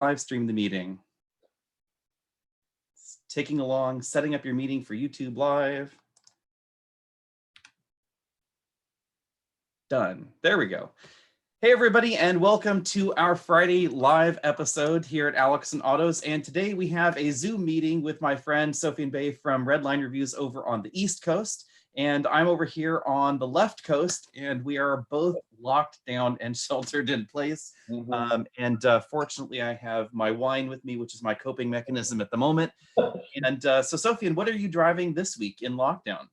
live stream the meeting. It's taking along, setting up your meeting for YouTube Live. Done. There we go. Hey, everybody, and welcome to our Friday live episode here at Alex and Autos. And today we have a Zoom meeting with my friend Sophie and Bay from Redline Reviews over on the East Coast. And I'm over here on the left coast, and we are both locked down and sheltered in place. Fortunately, I have my wine with me, which is my coping mechanism at the moment. And so, Sophie, what are you driving this week in lockdown?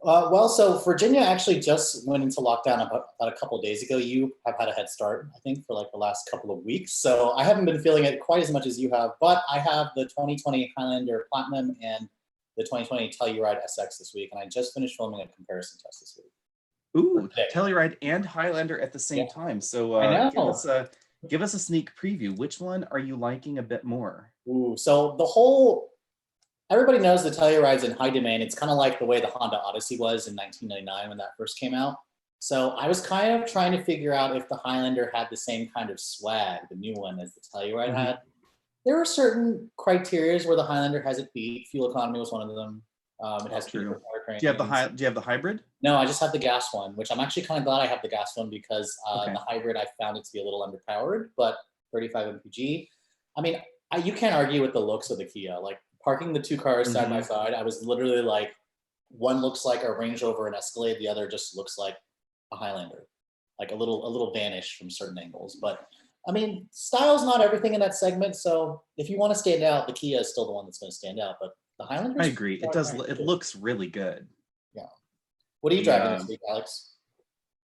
So Virginia actually just went into lockdown about a couple of days ago. You have had a head start, I think, for like the last couple of weeks. So I haven't been feeling it quite as much as you have, but I have the 2020 Highlander Platinum and the 2020 Telluride SX this week, and I just finished filming a comparison test this week. Ooh, Telluride and Highlander at the same time. So give us a sneak preview. Which one are you liking a bit more? Ooh, so everybody knows the Telluride's in high demand. It's kind of like the way the Honda Odyssey was in 1999 when that first came out. So I was kind of trying to figure out if the Highlander had the same kind of swag, the new one, as the Telluride had. There are certain criteria where the Highlander has it beat. Fuel economy was one of them. It has true. Do you have the hybrid? No, I just have the gas one, which I'm actually kind of glad I have the gas one because the hybrid I found it to be a little underpowered, but 35 mpg. I mean, you can't argue with the looks of the Kia. Like parking the two cars side by side, I was literally like, one looks like a Range Rover and Escalade, the other just looks like a Highlander, like a little vanish from certain angles. But I mean, style's not everything in that segment. So if you want to stand out, the Kia is still the one that's going to stand out. But the Highlander, I agree. It does. It looks really good. Yeah. What are you driving this week, Alex?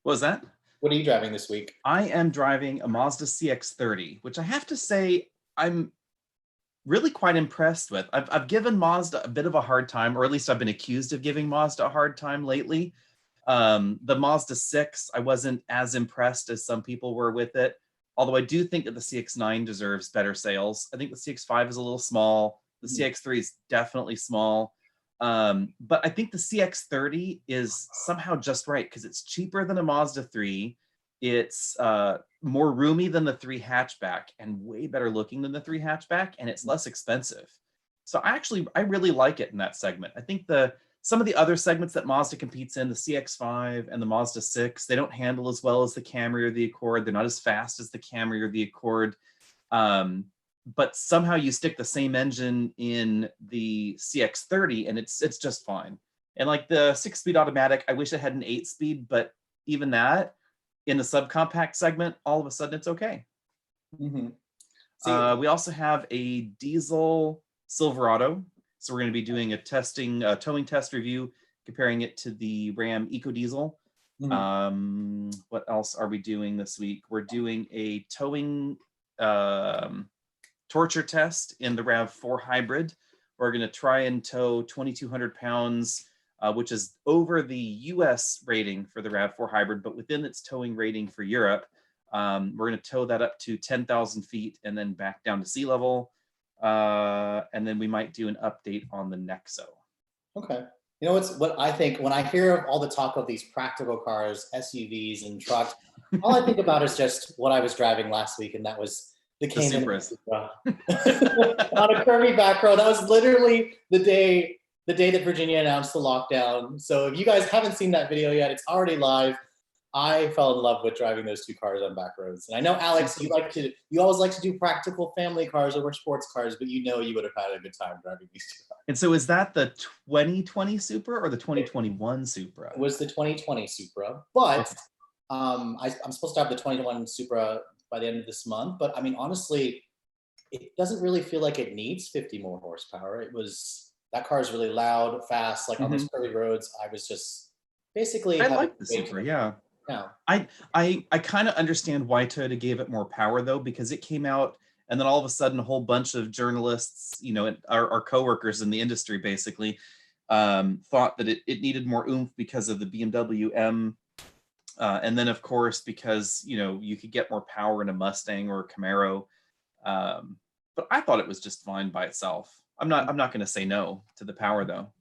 What was that? What are you driving this week? I am driving a Mazda CX-30, which I have to say I'm really quite impressed with. I've given Mazda a bit of a hard time, or at least I've been accused of giving Mazda a hard time lately. The Mazda 6, I wasn't as impressed as some people were with it. Although I do think that the CX-9 deserves better sales. I think the CX-5 is a little small. The CX-3 is definitely small. But I think the CX-30 is somehow just right because it's cheaper than a Mazda 3. It's more roomy than the 3 hatchback and way better looking than the 3 hatchback, and it's less expensive. So I really like it in that segment. I think some of the other segments that Mazda competes in, the CX-5 and the Mazda 6, they don't handle as well as the Camry or the Accord. They're not as fast as the Camry or the Accord. But somehow you stick the same engine in the CX-30 and it's just fine. And like the 6-speed automatic, I wish it had an 8-speed, but even that in the subcompact segment, all of a sudden it's okay. We also have a diesel Silverado. So we're going to be doing a towing test review, comparing it to the Ram EcoDiesel. What else are we doing this week? We're doing a towing torture test in the RAV4 hybrid. We're going to try and tow 2,200 pounds, which is over the US rating for the RAV4 hybrid, but within its towing rating for Europe. We're going to tow that up to 10,000 feet and then back down to sea level. And then we might do an update on the Nexo. Okay. You know what I think when I hear all the talk of these practical cars, SUVs and trucks, all I think about is just what I was driving last week, and that was the Cayman Supra. On a curvy back road. That was literally the day that Virginia announced the lockdown. So if you guys haven't seen that video yet, it's already live. I fell in love with driving those two cars on back roads. And I know, Alex, you always like to do practical family cars over sports cars, but you would have had a good time driving these two cars. And so is that the 2020 Supra or the 2021 Supra? It was the 2020 Supra, but I'm supposed to have the 2021 Supra by the end of this month. But I mean, honestly, it doesn't really feel like it needs 50 more horsepower. That car is really loud, fast, like on those curvy roads. I was just basically. I like the Supra, yeah. I kind of understand why Toyota gave it more power though, because it came out and then all of a sudden a whole bunch of journalists, our coworkers in the industry basically thought that it needed more oomph because of the BMW M. And then of course, because, you could get more power in a Mustang or a Camaro. But I thought it was just fine by itself. I'm not going to say no to the power though.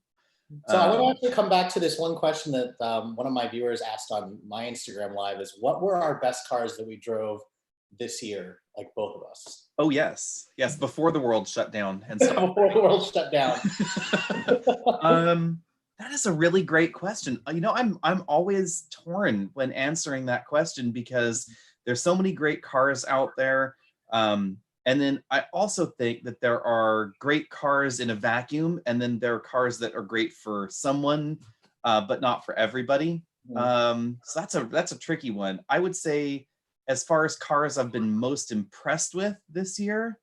So I want to actually come back to this one question that one of my viewers asked on my Instagram Live is, what were our best cars that we drove this year, like both of us? Oh yes, yes. Before the world shut down and stuff. Before the world shut down. That is a really great question. You know, I'm always torn when answering that question because there's so many great cars out there. And then I also think that there are great cars in a vacuum, and then there are cars that are great for someone, but not for everybody. So that's a tricky one. I would say, as far as cars I've been most impressed with this year,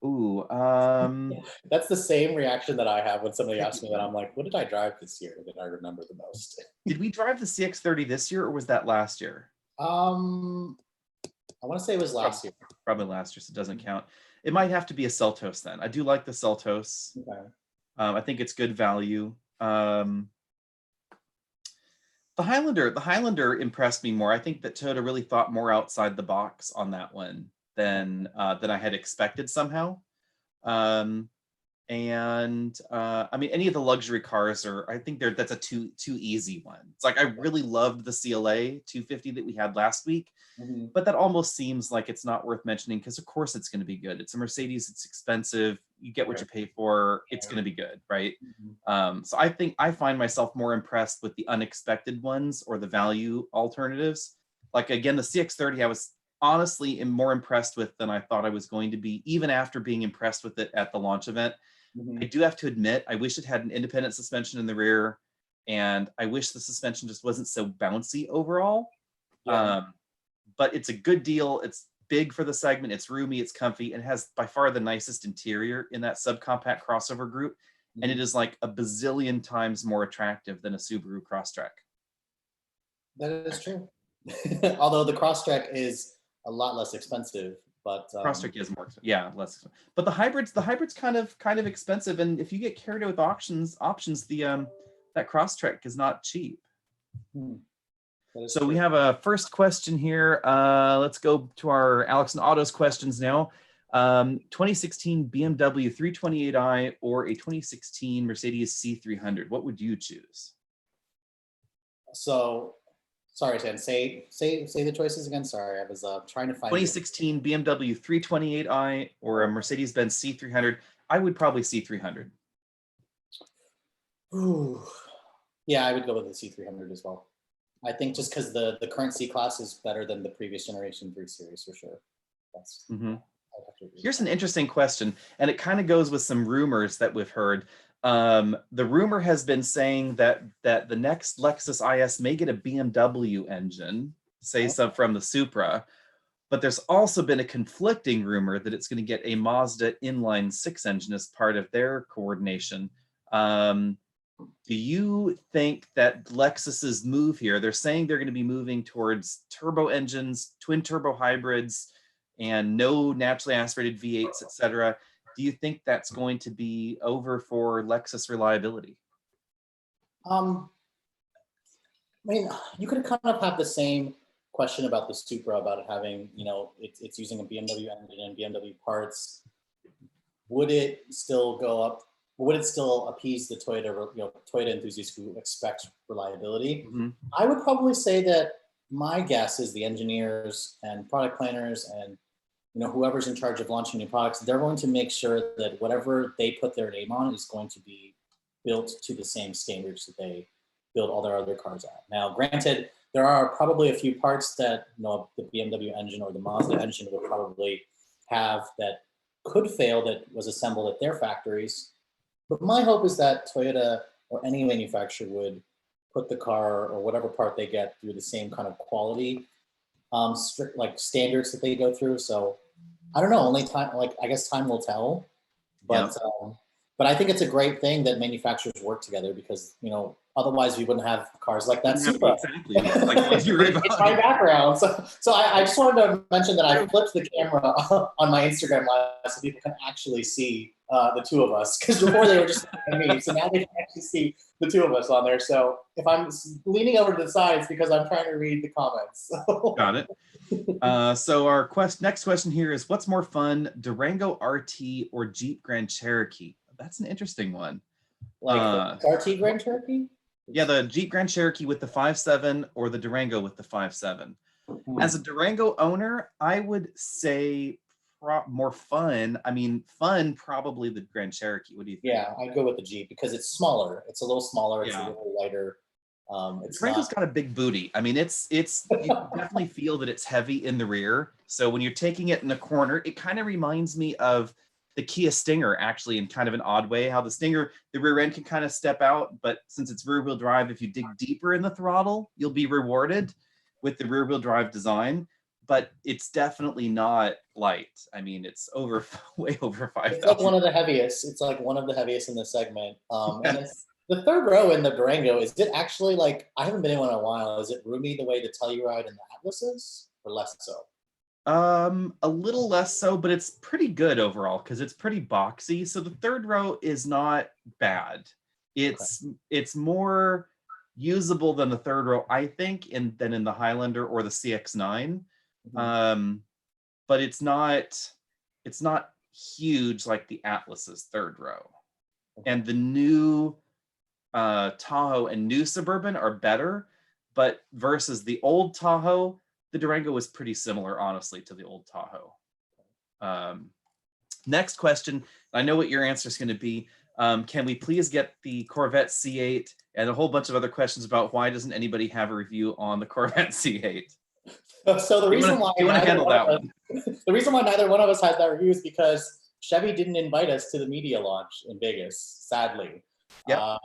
that's the same reaction that I have when somebody asks me that. I'm like, what did I drive this year that I remember the most? Did we drive the CX-30 this year, or was that last year? I want to say it was last year. Probably last year, so it doesn't count. It might have to be a Seltos then. I do like the Seltos. Okay. I think it's good value. The Highlander impressed me more. I think that Toyota really thought more outside the box on that one than I had expected somehow. I mean, any of the luxury cars I think that's a too easy one. It's like, I really loved the CLA 250 that we had last week, but that almost seems like it's not worth mentioning because of course it's going to be good. It's a Mercedes, it's expensive, you get what you pay for, it's going to be good, right? So I think I find myself more impressed with the unexpected ones or the value alternatives. Like again, the CX-30 I was honestly more impressed with than I thought I was going to be, even after being impressed with it at the launch event. I do have to admit, I wish it had an independent suspension in the rear, and I wish the suspension just wasn't so bouncy overall. But it's a good deal. It's big for the segment. It's roomy. It's comfy. And has by far the nicest interior in that subcompact crossover group. And it is like a bazillion times more attractive than a Subaru Crosstrek. That is true. Although the Crosstrek is a lot less expensive. But Crosstrek is more expensive. Yeah, less expensive. But the hybrid's kind of expensive, and if you get carried away with options, that Crosstrek is not cheap. So true. We have a first question here. Let's go to our Alex and Autos questions now. 2016 BMW 328i or a 2016 Mercedes C300. What would you choose? So. Sorry, Sam. Say the choices again. Sorry, I was trying to find. 2016 BMW 328i or a Mercedes-Benz C300. I would probably C300. Ooh. Yeah, I would go with the C300 as well. I think just because the current C-Class is better than the previous generation 3 Series for sure. That's. Here's an interesting question, and it kind of goes with some rumors that we've heard. The rumor has been saying that the next Lexus IS may get a BMW engine, say some from the Supra, but there's also been a conflicting rumor that it's going to get a Mazda inline 6 engine as part of their coordination. Do you think that Lexus's move here, they're saying they're going to be moving towards turbo engines, twin turbo hybrids, and no naturally aspirated V8s, etc. Do you think that's going to be over for Lexus reliability? I mean, you could kind of have the same question about the Supra, about it having, it's using a BMW engine and BMW parts. Would it still go up? Would it still appease the Toyota enthusiasts who expect reliability? I would probably say that my guess is the engineers and product planners and whoever's in charge of launching new products, they're going to make sure that whatever they put their name on is going to be built to the same standards that they build all their other cars at. Now, granted, there are probably a few parts that the BMW engine or the Mazda engine would probably have that could fail that was assembled at their factories. But my hope is that Toyota or any manufacturer would put the car or whatever part they get through the same kind of quality strict standards that they go through. So I don't know, only time, I guess time will tell. But but I think it's a great thing that manufacturers work together because, otherwise we wouldn't have cars like that Supra. Exactly. It's my background. So I just wanted to mention that I flipped the camera on my Instagram live so people can actually see the two of us. Because before they were just looking at me. So now they can actually see the two of us on there. So if I'm leaning over to the side, it's because I'm trying to read the comments. Got it. So our next question here is, what's more fun, Durango RT or Jeep Grand Cherokee? That's an interesting one. RT Grand Cherokee? Yeah, the Jeep Grand Cherokee with the 5.7 or the Durango with the 5.7. As a Durango owner, I would say more fun. I mean, fun probably the Grand Cherokee. What do you think? Yeah, I'd go with the Jeep because it's smaller. It's a little smaller. It's a Yeah. little lighter. It's Durango's not. got a big booty. I mean, it's you can definitely feel that it's heavy in the rear. So when you're taking it in the corner, it kind of reminds me of the Kia Stinger, actually, in kind of an odd way. How the Stinger, the rear end can kind of step out, but since it's rear wheel drive, if you dig deeper in the throttle, you'll be rewarded with the rear wheel drive design. But it's definitely not light. I mean, it's over way over 5,000. It's like one of the heaviest. It's like one of the heaviest in the segment. And Yes. it's the third row in the Durango. Is it actually like, I haven't been in one in a while. Is it roomy the way the Telluride and the Atlas is, or less so? A little less so, but it's pretty good overall because it's pretty boxy. So the third row is not bad. It's more usable than the third row, I think, than in the Highlander or the CX9. But it's not huge like the Atlas's third row. And the new Tahoe and new Suburban are better, but versus the old Tahoe, the Durango was pretty similar, honestly, to the old Tahoe. Next question. I know what your answer is going to be. Can we please get the Corvette C8 and a whole bunch of other questions about why doesn't anybody have a review on the Corvette C8? So the reason why you want to handle that one? The reason why neither one of us has that review is because Chevy didn't invite us to the media launch in Vegas, sadly. Yeah.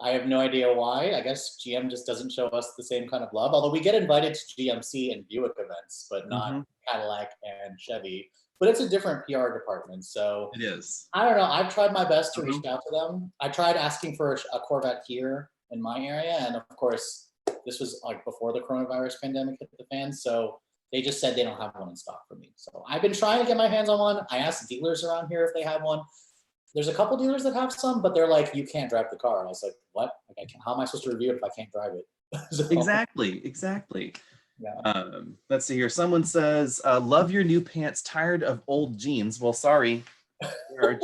I have no idea why. I guess GM just doesn't show us the same kind of love. Although we get invited to GMC and Buick events, but not Cadillac and Chevy. But it's a different PR department, so it is. I don't know. I've tried my best to reach out to them. I tried asking for a Corvette here in my area, and of course, this was like before the coronavirus pandemic hit the fan, so they just said they don't have one in stock for me. So I've been trying to get my hands on one. I asked dealers around here if they have one. There's a couple dealers that have some, but they're like, you can't drive the car. And I was like, what? Like, how am I supposed to review it if I can't drive it? So, Exactly. Yeah. Let's see here. Someone says, love your new pants, tired of old jeans. Well, sorry. There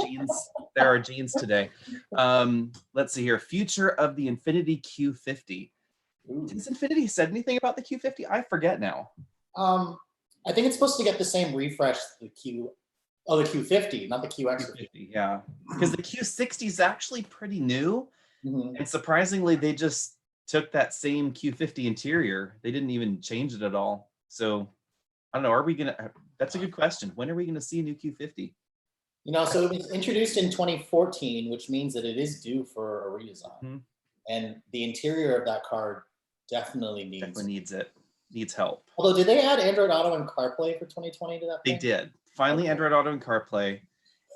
are jeans today. Let's see here. Future of the Infinity Q50. Has Infinity said anything about the Q50? I forget now. I think it's supposed to get the same refresh, the Q50, not the QX50. Yeah, because the Q60 is actually pretty new. And surprisingly, they just took that same Q50 interior. They didn't even change it at all. So I don't know. That's a good question. When are we going to see a new Q50? So it was introduced in 2014, which means that it is due for a redesign. And the interior of that car definitely needs help. Although, did they add Android Auto and CarPlay for 2020 to that? They did. Finally, Android Auto and CarPlay.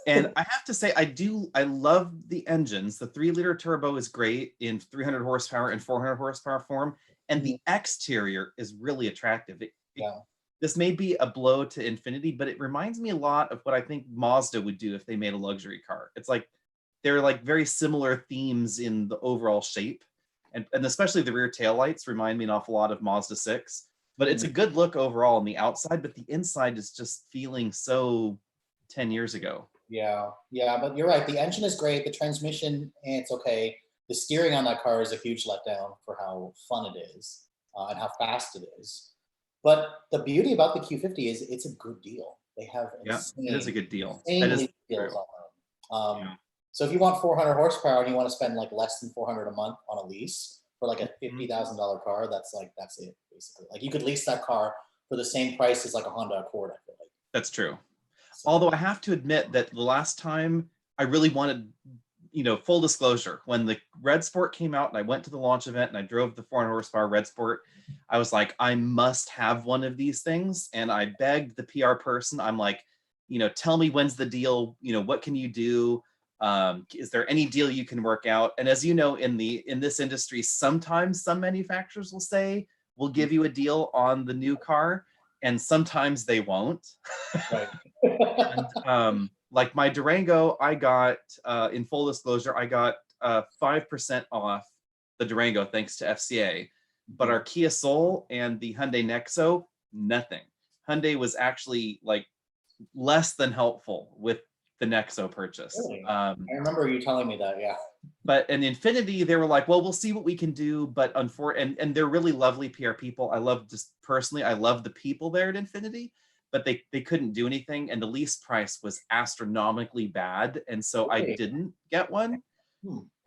And I have to say, I love the engines. The 3-liter turbo is great in 300 horsepower and 400 horsepower form. And the exterior is really attractive. This may be a blow to Infinity, but it reminds me a lot of what I think Mazda would do if they made a luxury car. It's like, they're like very similar themes in the overall shape. And especially the rear taillights remind me an awful lot of Mazda 6. But it's a good look overall on the outside, but the inside is just feeling so 10 years ago. Yeah, but you're right. The engine is great. The transmission, it's okay. The steering on that car is a huge letdown for how fun it is and how fast it is. But the beauty about the Q50 is it's a good deal. They have it is a good deal. Deals on them. So if you want 400 horsepower and you want to spend like less than 400 a month on a lease for like a $50,000 car, that's it basically. Like you could lease that car for the same price as like a Honda Accord, I feel like. That's true. Although I have to admit that the last time I really wanted, full disclosure, when the Red Sport came out and I went to the launch event and I drove the 400 horsepower Red Sport, I was like, I must have one of these things. And I begged the PR person, I'm like, tell me when's the deal, what can you do? Is there any deal you can work out? And as you know, in this industry, sometimes some manufacturers will say, we'll give you a deal on the new car. And sometimes they won't. Right. And, like my Durango, I got, in full disclosure, I got 5% off the Durango thanks to FCA. But our Kia Soul and the Hyundai Nexo, nothing. Hyundai was actually like less than helpful with the Nexo purchase. Really? I remember you telling me that, yeah. But in Infinity, they were like, well, we'll see what we can do. But and they're really lovely PR people. I love, just personally, I love the people there at Infinity, but they couldn't do anything. And the lease price was astronomically bad. And so I didn't get one.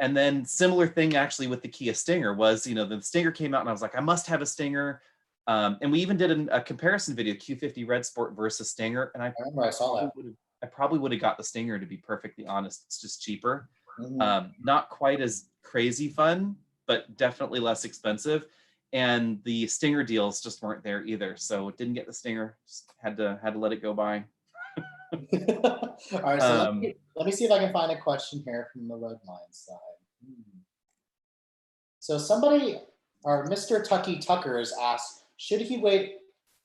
And then similar thing actually with the Kia Stinger was, the Stinger came out and I was like, I must have a Stinger. And we even did a comparison video, Q50 Red Sport versus Stinger. And I remember I saw that. I probably would have got the Stinger, to be perfectly honest. It's just cheaper. Not quite as crazy fun, but definitely less expensive. And the Stinger deals just weren't there either. So didn't get the Stinger, just had to let it go by. All right, so let me see if I can find a question here from the Redline side. So somebody, or Mr. Tucky Tucker has asked, should he wait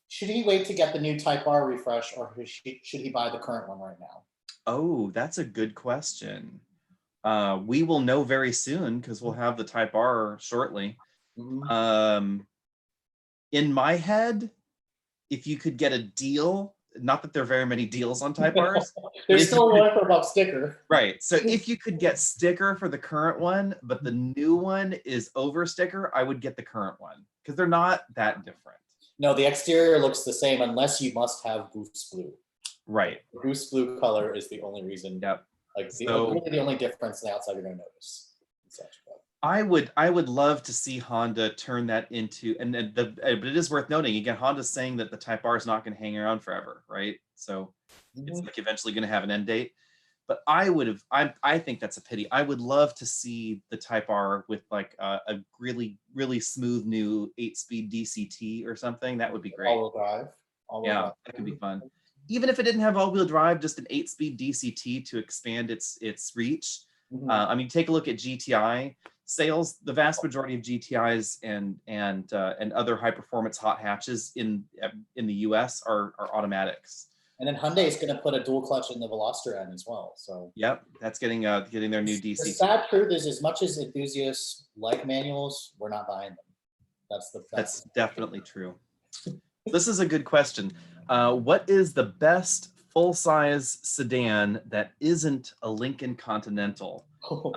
to get the new Type R refresh, or should he buy the current one right now? Oh, that's a good question. We will know very soon because we'll have the Type R shortly. In my head, if you could get a deal, not that there are very many deals on Type R's. There's still one for about sticker. Right. So if you could get sticker for the current one, but the new one is over sticker, I would get the current one because they're not that different. No, the exterior looks the same unless you must have goose blue. Right. The goose blue color is the only reason. Yep. Like really the only difference on the outside you're going to notice. I would love to see Honda turn that into, but it is worth noting again, Honda's saying that the Type R is not going to hang around forever, right? So it's like eventually going to have an end date. But I think that's a pity. I would love to see the Type R with like a really, really smooth new 8-speed DCT or something. That would be great. All-wheel drive. Yeah, that could be fun. Even if it didn't have all-wheel drive, just an 8-speed DCT to expand its reach. I mean, take a look at GTI sales. The vast majority of GTIs and other high-performance hot hatches in the US are automatics. And then Hyundai is going to put a dual clutch in the Veloster end as well. So yep, that's getting their new DC. The sad truth is, as much as enthusiasts like manuals, we're not buying them. That's definitely true. This is a good question. What is the best full-size sedan that isn't a Lincoln Continental? So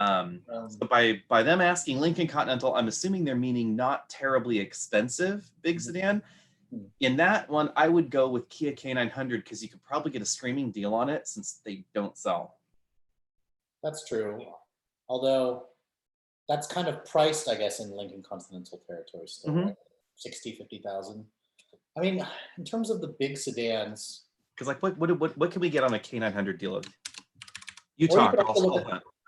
by them asking Lincoln Continental, I'm assuming they're meaning not terribly expensive big sedan. In that one, I would go with Kia K900 because you could probably get a screaming deal on it since they don't sell. That's true. Although that's kind of priced, I guess, in Lincoln Continental territory still, right? 60, 50,000. I mean, in terms of the big sedans, because like what can we get on a K900 deal? You talk.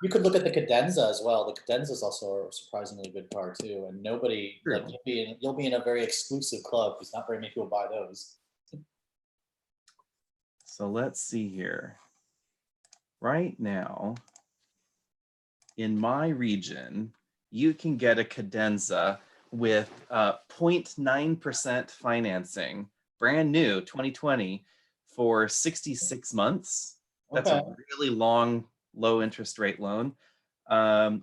You could look at the Cadenza as well. The Cadenza is also a surprisingly good car too, and nobody like, you'll be in a very exclusive club because not very many people buy those. So let's see here. Right now, in my region, you can get a Cadenza with 0.9% financing, brand new, 2020, for 66 months. That's a really long, low interest rate loan.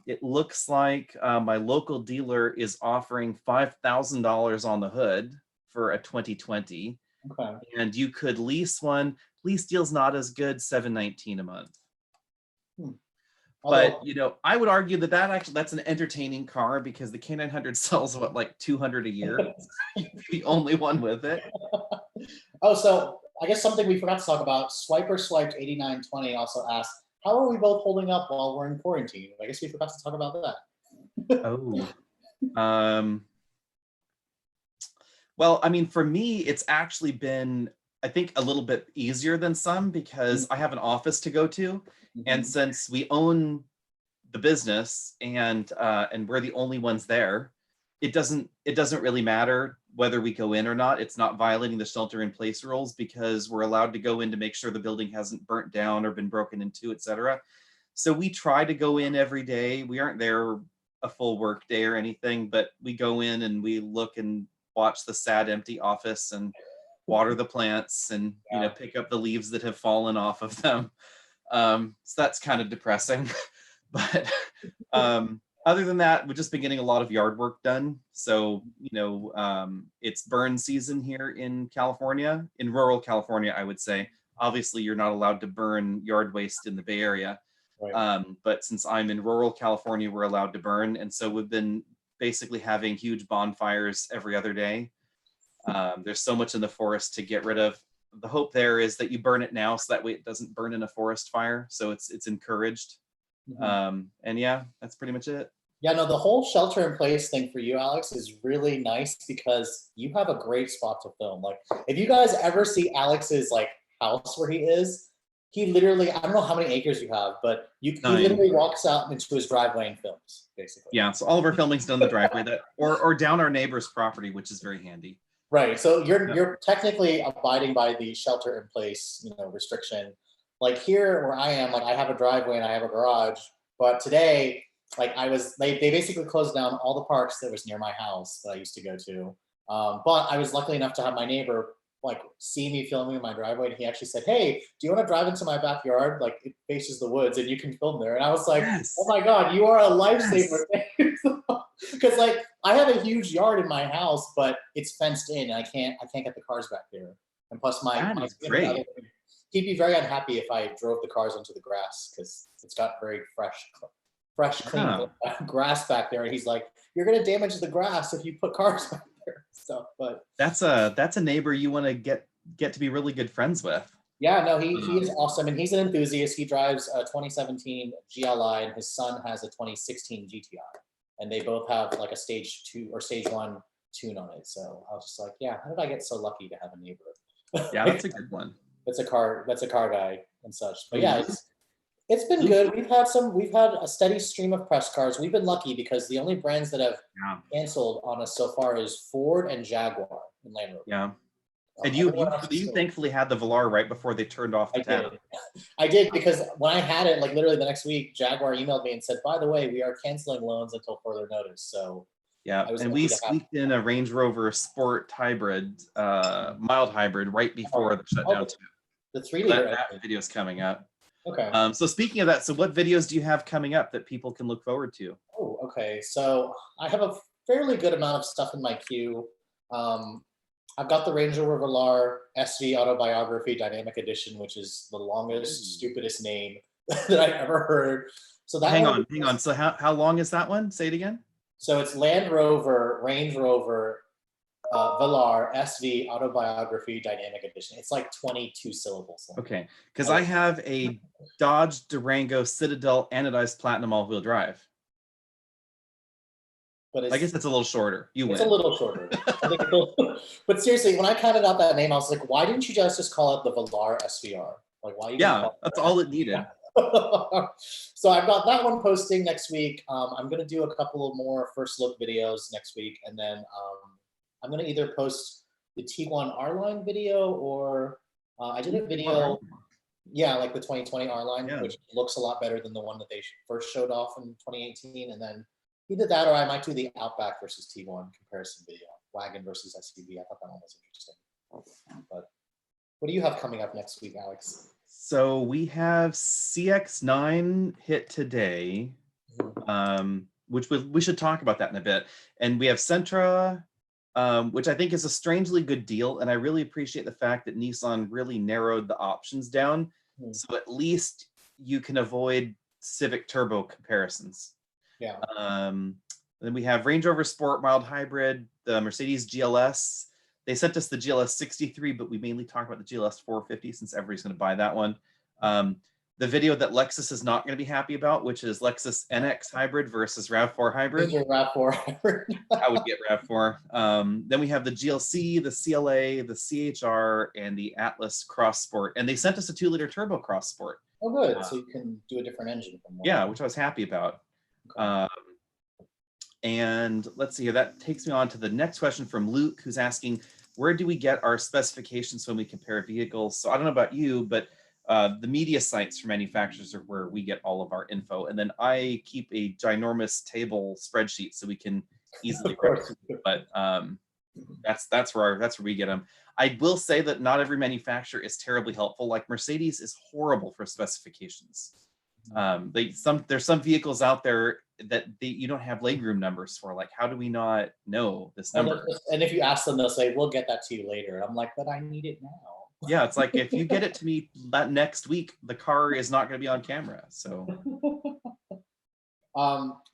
It looks like my local dealer is offering $5,000 on the hood for a 2020. And you could lease one. Lease deal's not as good, $719 a month. But I would argue that's an entertaining car because the K900 sells what, like 200 a year. You're the only one with it. Oh, so I guess something we forgot to talk about. Swiper Swiped 8920 also asked, how are we both holding up while we're in quarantine? I guess we forgot to talk about that. Well, I mean, for me, it's actually been, I think, a little bit easier than some because I have an office to go to. And since we own the business and we're the only ones there, it doesn't really matter whether we go in or not. It's not violating the shelter-in-place rules because we're allowed to go in to make sure the building hasn't burnt down or been broken into, etc. So we try to go in every day. We aren't there a full work day or anything, but we go in and we look and watch the sad empty office and water the plants and pick up the leaves that have fallen off of them. So that's kind of depressing. But other than that, we've just been getting a lot of yard work done. So, it's burn season here in California, in rural California, I would say. obviously you're not allowed to burn yard waste in the Bay Area. Right. But since I'm in rural California, we're allowed to burn. And so we've been basically having huge bonfires every other day. There's so much in the forest to get rid of. The hope there is that you burn it now so that way it doesn't burn in a forest fire. So it's encouraged. And yeah, that's pretty much it. Yeah, no, the whole shelter in place thing for you, Alex, is really nice because you have a great spot to film. Like, if you guys ever see Alex's like house where he is, he literally, I don't know how many acres you have, but he literally walks out into his driveway and films, basically. Yeah, so all of our filming's done in the driveway, or down our neighbor's property, which is very handy. Right. So you're technically abiding by the shelter in place, restriction. Like here where I am, like I have a driveway and I have a garage, but today, like they basically closed down all the parks that was near my house that I used to go to. But I was lucky enough to have my neighbor like see me filming in my driveway, and he actually said, "Hey, do you want to drive into my backyard? Like it faces the woods and you can film there." And I was like, yes. "Oh my God, you are a lifesaver." Because like I have a huge yard in my house, but it's fenced in and I can't get the cars back there. And plus my great. he'd be very unhappy if I drove the cars onto the grass because it's got very fresh, clean grass back there. And he's like, "You're gonna damage the grass if you put cars back there." Stuff, but that's a neighbor you want to get to be really good friends with. Yeah, no, he is awesome, and he's an enthusiast. He drives a 2017 GLI, and his son has a 2016 GTI, and they both have like a stage 2 or stage 1 tune on it. So I was just like, yeah, how did I get so lucky to have a neighbor? Yeah, that's a good one. That's a car guy and such. But yeah, it's been good. We've had a steady stream of press cars. We've been lucky because the only brands that have canceled on us so far is Ford and Jaguar and Land Rover. Yeah. And you thankfully had the Velar right before they turned off the tab. I did, because when I had it, like literally the next week, Jaguar emailed me and said, "By the way, we are canceling loans until further notice." So yeah, and we squeaked in a Range Rover Sport hybrid, mild hybrid, right before the shutdown too. The 3-liter. That video is coming up. Okay. So speaking of that, so what videos do you have coming up that people can look forward to? Oh, okay. So I have a fairly good amount of stuff in my queue. I've got the Range Rover Velar SV Autobiography Dynamic Edition, which is the longest, stupidest name that I've ever heard. So that hang on. So how long is that one? Say it again. So it's Land Rover, Range Rover, Velar SV Autobiography Dynamic Edition. It's like 22 syllables long. Okay, because I have a Dodge Durango Citadel anodized platinum all-wheel drive. But I guess it's a little shorter. It's a little shorter. But seriously, when I counted out that name, I was like, why didn't you guys just call it the Velar SVR? Like, why? That's all it needed. So I've got that one posting next week. I'm going to do a couple of more first look videos next week. And then I'm going to either post the T1 R-Line video, or I did a video, like the 2020 R-Line, which looks a lot better than the one that they first showed off in 2018. And then either that, or I might do the Outback versus T1 comparison video, Wagon versus SUV. I thought that one was interesting. But what do you have coming up next week, Alex? So we have CX9 hit today, which we should talk about that in a bit. And we have Sentra, which I think is a strangely good deal. And I really appreciate the fact that Nissan really narrowed the options down. So at least you can avoid Civic Turbo comparisons. Yeah. Then we have Range Rover Sport Mild Hybrid, the Mercedes GLS. They sent us the GLS 63, but we mainly talk about the GLS 450 since everybody's going to buy that one. The video that Lexus is not going to be happy about, which is Lexus NX Hybrid versus RAV4 Hybrid. RAV4 Hybrid. I would get RAV4. Then we have the GLC, the CLA, the CHR, and the Atlas Cross Sport. And they sent us a 2-liter turbo Cross Sport. Oh, good. So you can do a different engine from one. Yeah, which I was happy about. Okay. And let's see here, that takes me on to the next question from Luke, who's asking, where do we get our specifications when we compare vehicles? So I don't know about you, but the media sites for manufacturers are where we get all of our info. And then I keep a ginormous table spreadsheet so we can easily, but that's where we get them. I will say that not every manufacturer is terribly helpful. Like Mercedes is horrible for specifications. There's some vehicles out there that you don't have legroom numbers for. Like, how do we not know this number? And if you ask them, they'll say, "We'll get that to you later." I'm like, "But I need it now." Yeah, it's like if you get it to me that next week, the car is not going to be on camera. So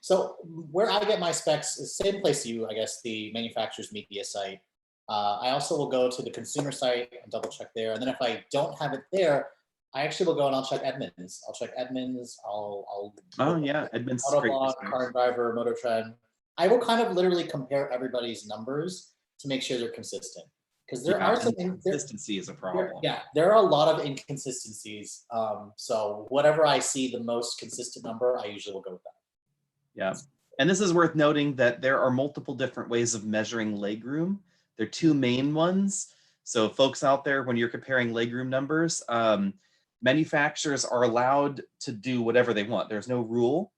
So where I get my specs is the same place you, I guess, the manufacturer's media site. I also will go to the consumer site and double check there. And then if I don't have it there, I actually will go and I'll check Edmunds. I'll check Edmunds. I'll oh look yeah, at Edmund's great Autoblog, resource. Car and Driver, Motor Trend. I will kind of literally compare everybody's numbers to make sure they're consistent. Because there Yeah, are some inconsistency is a problem. there are a lot of inconsistencies. So whatever I see the most consistent number, I usually will go with that. Yeah. And this is worth noting that there are multiple different ways of measuring legroom. There are two main ones. So folks out there, when you're comparing legroom numbers, manufacturers are allowed to do whatever they want. There's no rule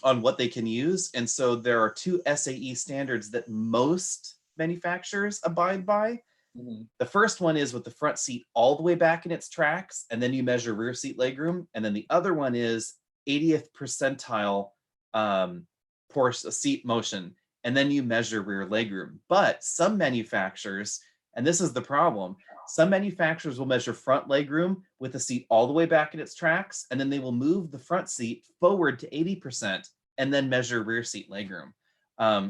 on what they can use. And so there are two SAE standards that most manufacturers abide by. Mm-hmm. The first one is with the front seat all the way back in its tracks, and then you measure rear seat legroom. And then the other one is 80th percentile seat motion, and then you measure rear legroom. But some manufacturers, and this is the problem, some manufacturers will measure front legroom with the seat all the way back in its tracks, and then they will move the front seat forward to 80% and then measure rear seat legroom.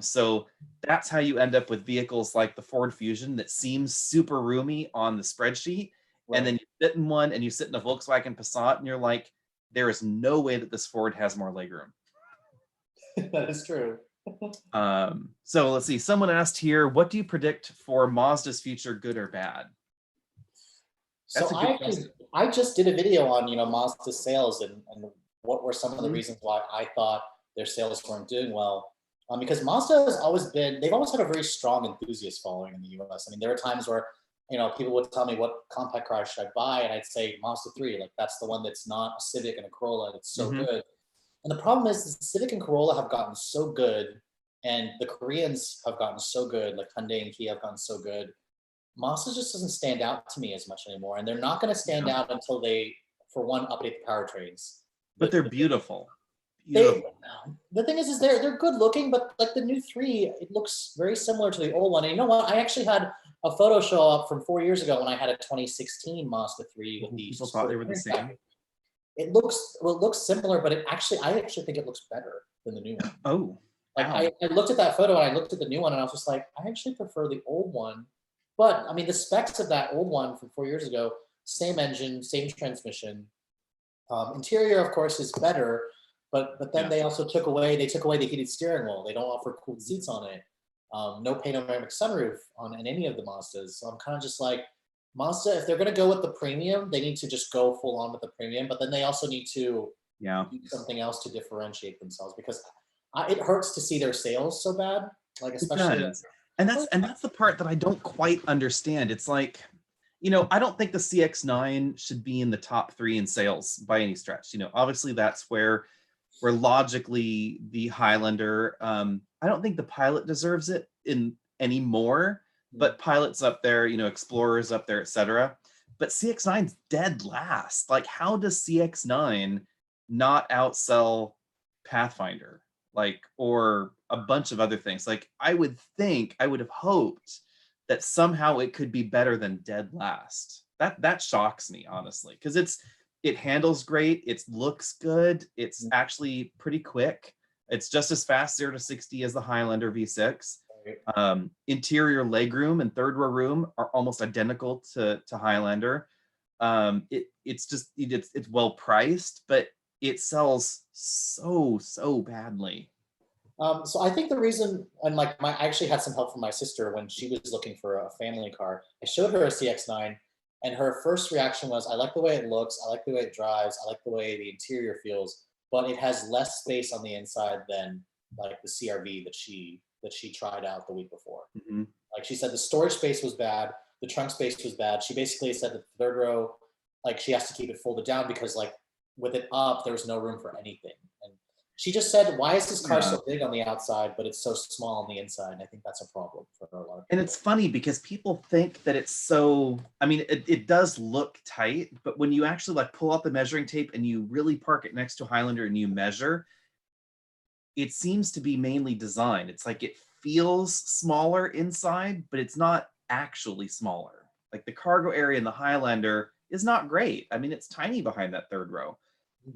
So that's how you end up with vehicles like the Ford Fusion that seems super roomy on the spreadsheet. Right. And then you sit in one and you sit in a Volkswagen Passat and you're like, there is no way that this Ford has more legroom. That is true. So let's see. Someone asked here, what do you predict for Mazda's future, good or bad? That's so I just did a video on, Mazda's sales and what were some of the reasons why I thought their sales weren't doing well. Because Mazda has always they've always had a very strong enthusiast following in the US. I mean, there are times where, people would tell me what compact car should I buy, and I'd say Mazda 3, like that's the one that's not a Civic and a Corolla, it's so good. And the problem is the Civic and Corolla have gotten so good, and the Koreans have gotten so good, like Hyundai and Kia have gotten so good. Mazda just doesn't stand out to me as much anymore, and they're not going to stand out until they, for one, update the powertrains. But they're beautiful. The thing is they're good looking, but like the new 3, it looks very similar to the old one. And you know what? I actually had a photo show up from 4 years ago when I had a 2016 Mazda 3 with the. People thought they were the same. It looks similar, but I actually think it looks better than the new one. Oh, like wow. I looked at that photo and I looked at the new one and I was just like, I actually prefer the old one. But I mean, the specs of that old one from 4 years ago, same engine, same transmission. Interior, of course, is better. But then they also took away the heated steering wheel. They don't offer cooled seats on it. No panoramic sunroof on any of the Mazdas. So I'm kind of just like, Mazda, if they're going to go with the premium, they need to just go full on with the premium. But then they also need to do something else to differentiate themselves, because it hurts to see their sales so bad. Like especially, and that's the part that I don't quite understand. It's like, I don't think the CX-9 should be in the top 3 in sales by any stretch. Obviously that's where logically the Highlander, I don't think the Pilot deserves it anymore, but Pilot's up there, Explorer's up there, etc. But CX-9's dead last. Like, how does CX-9 not outsell Pathfinder, or a bunch of other things? Like, I would have hoped that somehow it could be better than dead last. That shocks me, honestly, because it handles great. It looks good. It's actually pretty quick. It's just as fast 0 to 60 as the Highlander V6. Interior legroom and third row room are almost identical to Highlander. It's well priced, but it sells so badly. So I think the reason, and I actually had some help from my sister when she was looking for a family car. I showed her a CX-9. And her first reaction was, I like the way it looks, I like the way it drives, I like the way the interior feels, but it has less space on the inside than like the CRV that she tried out the week before. Mm-hmm. Like she said, the storage space was bad, the trunk space was bad. She basically said that the third row, like she has to keep it folded down because like with it up, there was no room for anything. And she just said, why is this car so big on the outside, but it's so small on the inside? And I think that's a problem for a lot of people. And it's funny because people think that it's so, I mean, it does look tight, but when you actually pull out the measuring tape and you really park it next to a Highlander and you measure, it seems to be mainly design. It's like it feels smaller inside, but it's not actually smaller. Like the cargo area in the Highlander is not great. I mean, it's tiny behind that third row,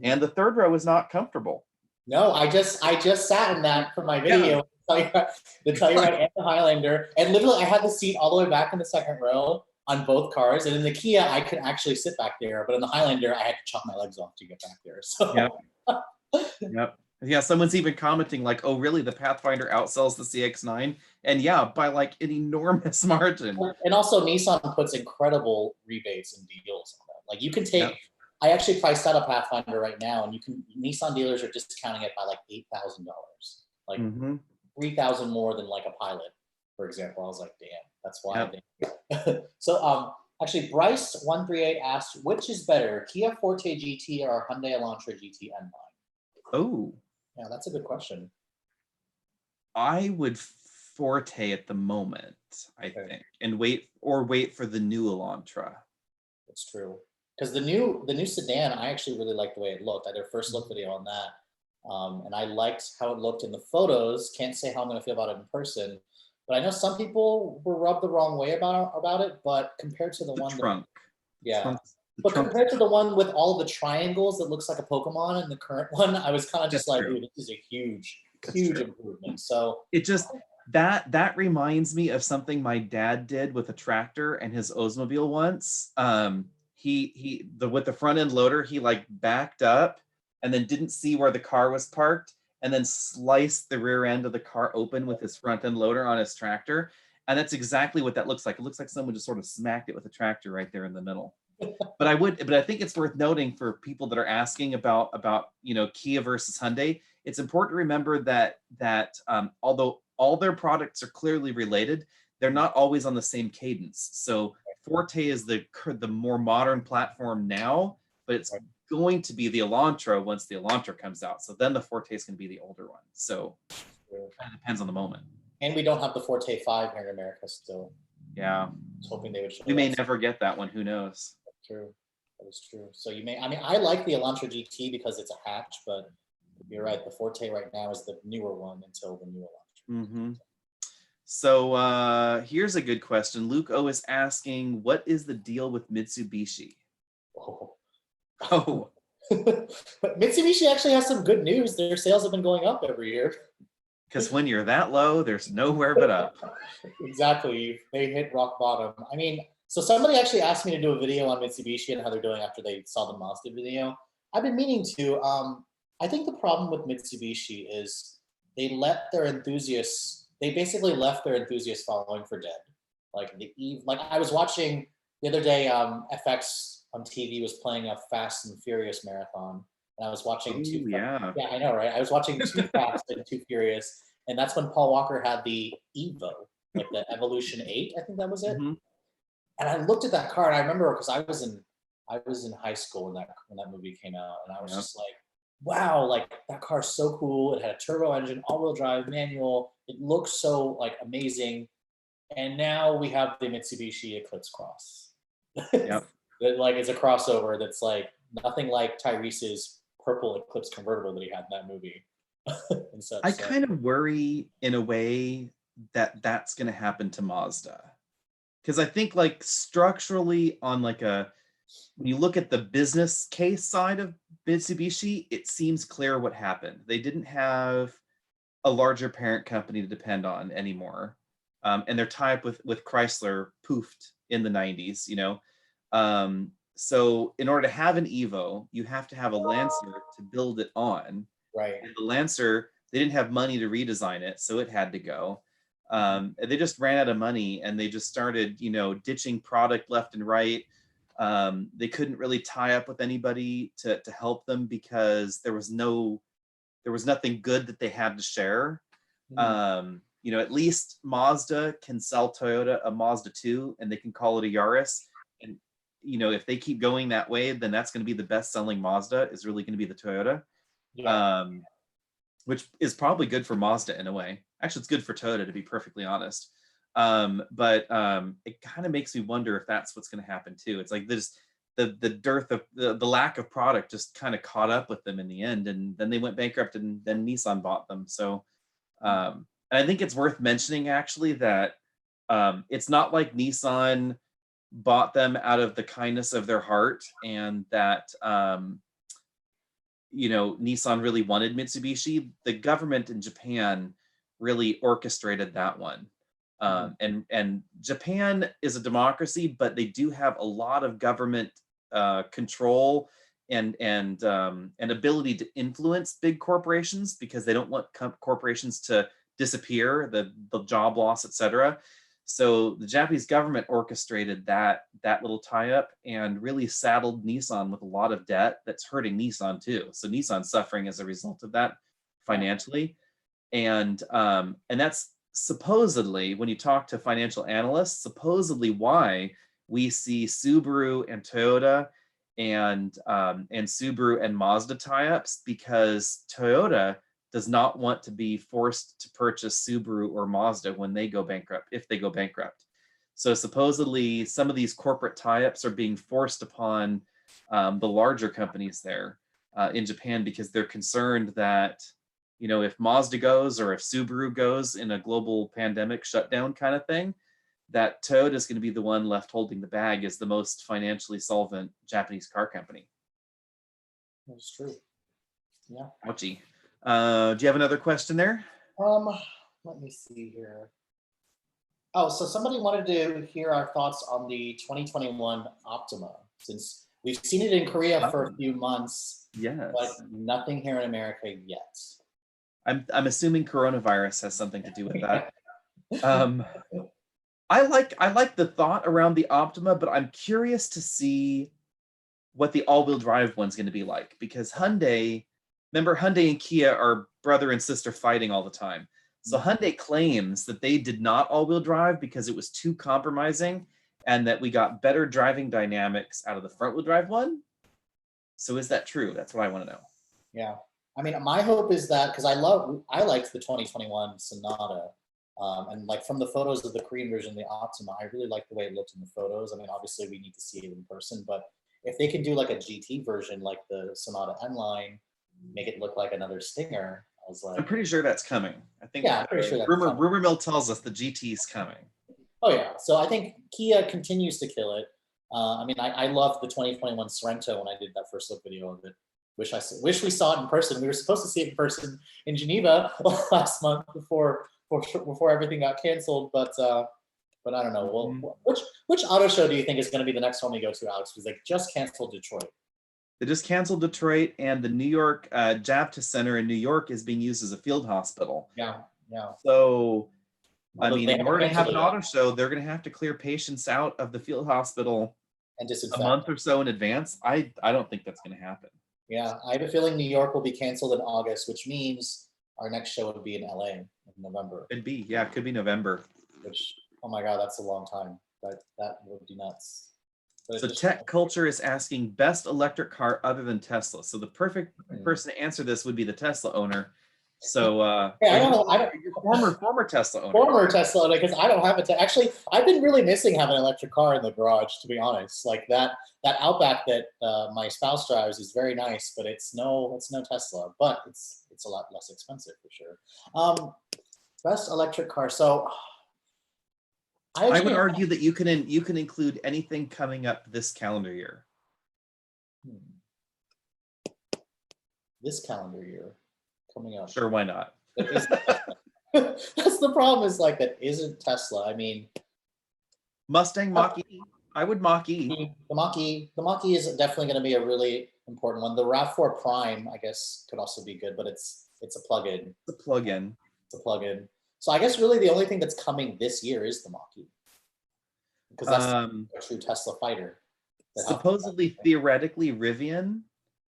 and the third row is not comfortable. No, I just sat in that for my video. Yeah. The Telluride and the Highlander, and literally I had the seat all the way back in the second row on both cars, and in the Kia I could actually sit back there, but in the Highlander I had to chop my legs off to get back there. So Yep. Yeah, someone's even commenting like, "Oh, really? The Pathfinder outsells the CX-9?" And yeah, by like an enormous margin. And also Nissan puts incredible rebates and deals on them. Like you can take. I actually priced out a Pathfinder right now, and Nissan dealers are discounting it by like $8,000, like $3,000 more than like a Pilot, for example. I was like, damn, that's why. So actually, Bryce138 asked, which is better, Kia Forte GT or Hyundai Elantra GT N line? Oh, yeah, that's a good question. I would Forte at the moment, I think, and wait for the new Elantra. That's true. Because the new sedan, I actually really liked the way it looked. I did a first look video on that, and I liked how it looked in the photos. Can't say how I'm going to feel about it in person, but I know some people were rubbed the wrong way about it. But compared to the one, trunk, but compared to the one with all of the triangles that looks like a Pokemon, and the current one, I was kind of just like, dude, this is a huge improvement. So it just that reminds me of something my dad did with a tractor and his Oldsmobile once. With the front end loader, he like backed up and then didn't see where the car was parked and then sliced the rear end of the car open with his front end loader on his tractor. And that's exactly what that looks like. It looks like someone just sort of smacked it with a tractor right there in the middle. But I think it's worth noting for people that are asking about Kia versus Hyundai. It's important to remember that although all their products are clearly related, they're not always on the same cadence. So Forte is the more modern platform now, but it's going to be the Elantra once the Elantra comes out. So then the Forte is going to be the older one. So it kind of depends on the moment. And we don't have the Forte 5 here in America still. Yeah. I was hoping they would show we may never get that one. Who knows? That's true. That is true. So I like the Elantra GT because it's a hatch, but you're right. The Forte right now is the newer one until the new Elantra. So here's a good question. Luke O is asking, what is the deal with Mitsubishi? Oh. But Mitsubishi actually has some good news. Their sales have been going up every year. Because when you're that low, there's nowhere but up. Exactly. They hit rock bottom. I mean, so somebody actually asked me to do a video on Mitsubishi and how they're doing after they saw the Mazda video. I've been meaning to. I think the problem with Mitsubishi is they basically left their enthusiast following for dead. Like I was watching the other day, FX on TV was playing a Fast and Furious marathon, and I was watching yeah, I know, right? I was watching Too Fast and Too Furious, and that's when Paul Walker had the Evo, like the Evolution 8, I think that was it. And I looked at that car, and I remember because I was in high school when that movie came out, and I was just like, wow, like that car's so cool. It had a turbo engine, all-wheel drive, manual. It looks so like amazing. And now we have the Mitsubishi Eclipse Cross. Yep. Like it's a crossover that's like nothing like Tyrese's purple Eclipse convertible that he had in that movie. And such, I kind of worry in a way that that's going to happen to Mazda. Because I think like structurally on like when you look at the business case side of Mitsubishi, it seems clear what happened. They didn't have a larger parent company to depend on anymore. And their tie-up with Chrysler poofed in the 90s, so in order to have an Evo, you have to have a Lancer to build it on. Right. And the Lancer, they didn't have money to redesign it, so it had to go. They just ran out of money, and they just started, ditching product left and right. They couldn't really tie up with anybody to help them because there was nothing good that they had to share. At least Mazda can sell Toyota a Mazda 2 and they can call it a Yaris. And, if they keep going that way, then that's going to be the best selling Mazda is really going to be the Toyota, which is probably good for Mazda in a way. Actually, it's good for Toyota, to be perfectly honest. But it kind of makes me wonder if that's what's going to happen too. It's like the dearth of the lack of product just kind of caught up with them in the end, and then they went bankrupt, and then Nissan bought them. So and I think it's worth mentioning actually that it's not like Nissan bought them out of the kindness of their heart, and that Nissan really wanted Mitsubishi. The government in Japan really orchestrated that one. And Japan is a democracy, but they do have a lot of government control and ability to influence big corporations, because they don't want corporations to disappear, the job loss, etc. So the Japanese government orchestrated that little tie-up and really saddled Nissan with a lot of debt that's hurting Nissan too. So Nissan's suffering as a result of that financially, and that's supposedly, when you talk to financial analysts, supposedly why we see Subaru and Toyota and Subaru and Mazda tie-ups, because Toyota does not want to be forced to purchase Subaru or Mazda when they go bankrupt, if they go bankrupt. So supposedly some of these corporate tie-ups are being forced upon the larger companies there in Japan, because they're concerned that, if Mazda goes or if Subaru goes in a global pandemic shutdown kind of thing, that Toyota is going to be the one left holding the bag as the most financially solvent Japanese car company. That's true. Yeah. Ouchie. Do you have another question there? Let me see here. Oh, so somebody wanted to hear our thoughts on the 2021 Optima, since we've seen it in Korea for a few months, yes, but nothing here in America yet. I'm assuming coronavirus has something to do with that. I like the thought around the Optima, but I'm curious to see what the all-wheel drive one's going to be like, because Hyundai and Kia are brother and sister fighting all the time. So Hyundai claims that they did not all-wheel drive because it was too compromising, and that we got better driving dynamics out of the front-wheel drive one. So is that true? That's what I want to know. Yeah. I mean, my hope is that, because I liked the 2021 Sonata, and like from the photos of the Korean version, the Optima, I really like the way it looked in the photos. I mean, obviously we need to see it in person, but if they can do like a GT version, like the Sonata N-Line, make it look like another Stinger, I was like, I'm pretty sure that's coming. I think. Yeah, I'm pretty sure that's rumor coming. mill tells us the GT's coming. Oh yeah, so I think Kia continues to kill it. I mean, I loved the 2021 Sorento when I did that first look video of it. Wish we saw it in person. We were supposed to see it in person in Geneva last month before everything got canceled, but I don't know. Well, which auto show do you think is going to be the next one we go to, Alex? Because they just canceled Detroit. They just canceled Detroit, and the New York JAPTA Center in New York is being used as a field hospital. Yeah. So, I Although mean, in order to have an auto show, they're going to have to clear patients out of the field hospital and a month or so in advance. I don't think that's going to happen. Yeah, I have a feeling New York will be canceled in August, which means our next show would be in LA in November. Could be November. Which, oh my God, that's a long time. That would be nuts. So Tech Culture is asking best electric car other than Tesla. So the perfect person to answer this would be the Tesla owner. So I don't former Tesla owner. Former Tesla owner, because I don't have it. Actually, I've been really missing having an electric car in the garage, to be honest. Like that Outback that my spouse drives is very nice, but it's no Tesla. But it's a lot less expensive for sure. Best electric car. So I would argue that you can include anything coming up this calendar year. This calendar year coming up. Sure, why not? That's the problem, is like that isn't Tesla. I mean, Mustang Mach-E. I would Mach-E. The Mach-E is definitely going to be a really important one. The RAV4 Prime, I guess, could also be good, but it's a plug-in. It's a plug-in. So I guess really the only thing that's coming this year is the Mach-E, because that's a true Tesla fighter. Supposedly, theoretically, Rivian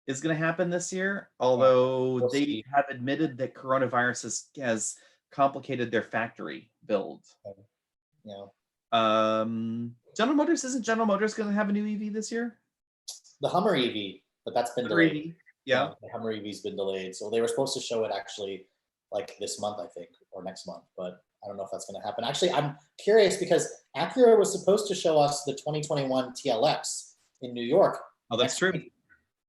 is going to happen this year, although they have admitted that coronavirus has complicated their factory build. Yeah. General Motors, isn't General Motors going to have a new EV this year? The Hummer EV, but that's been delayed. EV. Yeah. The Hummer EV's been delayed. So they were supposed to show it actually like this month, I think, or next month, but I don't know if that's going to happen. Actually, I'm curious because Acura was supposed to show us the 2021 TLX in New York. Oh, that's true.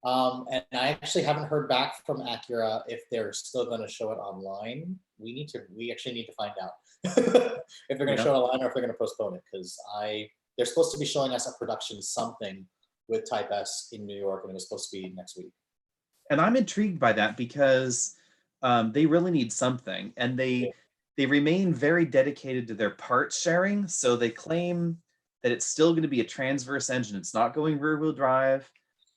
And I actually haven't heard back from Acura if they're still going to show it online. We actually need to find out if they're going to show it online or if they're going to postpone it, because I they're supposed to be showing us a production something with Type S in New York, and it was supposed to be next week. And I'm intrigued by that because they really need something, and they remain very dedicated to their parts sharing. So they claim that it's still going to be a transverse engine. It's not going rear-wheel drive,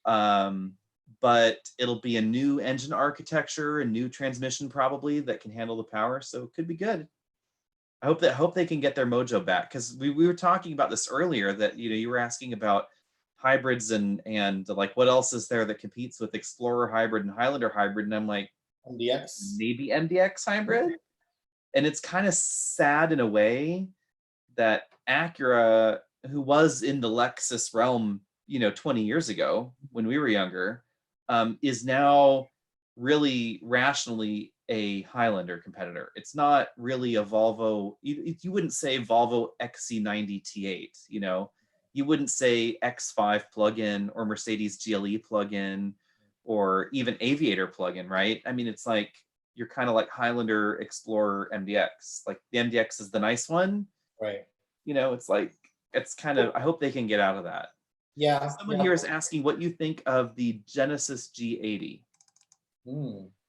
but it'll be a new engine architecture, a new transmission probably that can handle the power. So it could be good. I hope they can get their mojo back, because we were talking about this earlier, that you were asking about hybrids and like what else is there that competes with Explorer hybrid and Highlander hybrid, and I'm like, MDX, maybe MDX hybrid. And it's kind of sad in a way that Acura, who was in the Lexus realm 20 years ago when we were younger, is now really rationally a Highlander competitor. It's not really a Volvo. You wouldn't say Volvo XC90 T8, you wouldn't say X5 plug-in or Mercedes GLE plug-in or even Aviator plug-in, right? I mean, it's like you're kind of like Highlander, Explorer, MDX. Like the MDX is the nice one, right? It's like, it's kind of, I hope they can get out of that. Yeah. Someone here is asking what you think of the Genesis G80.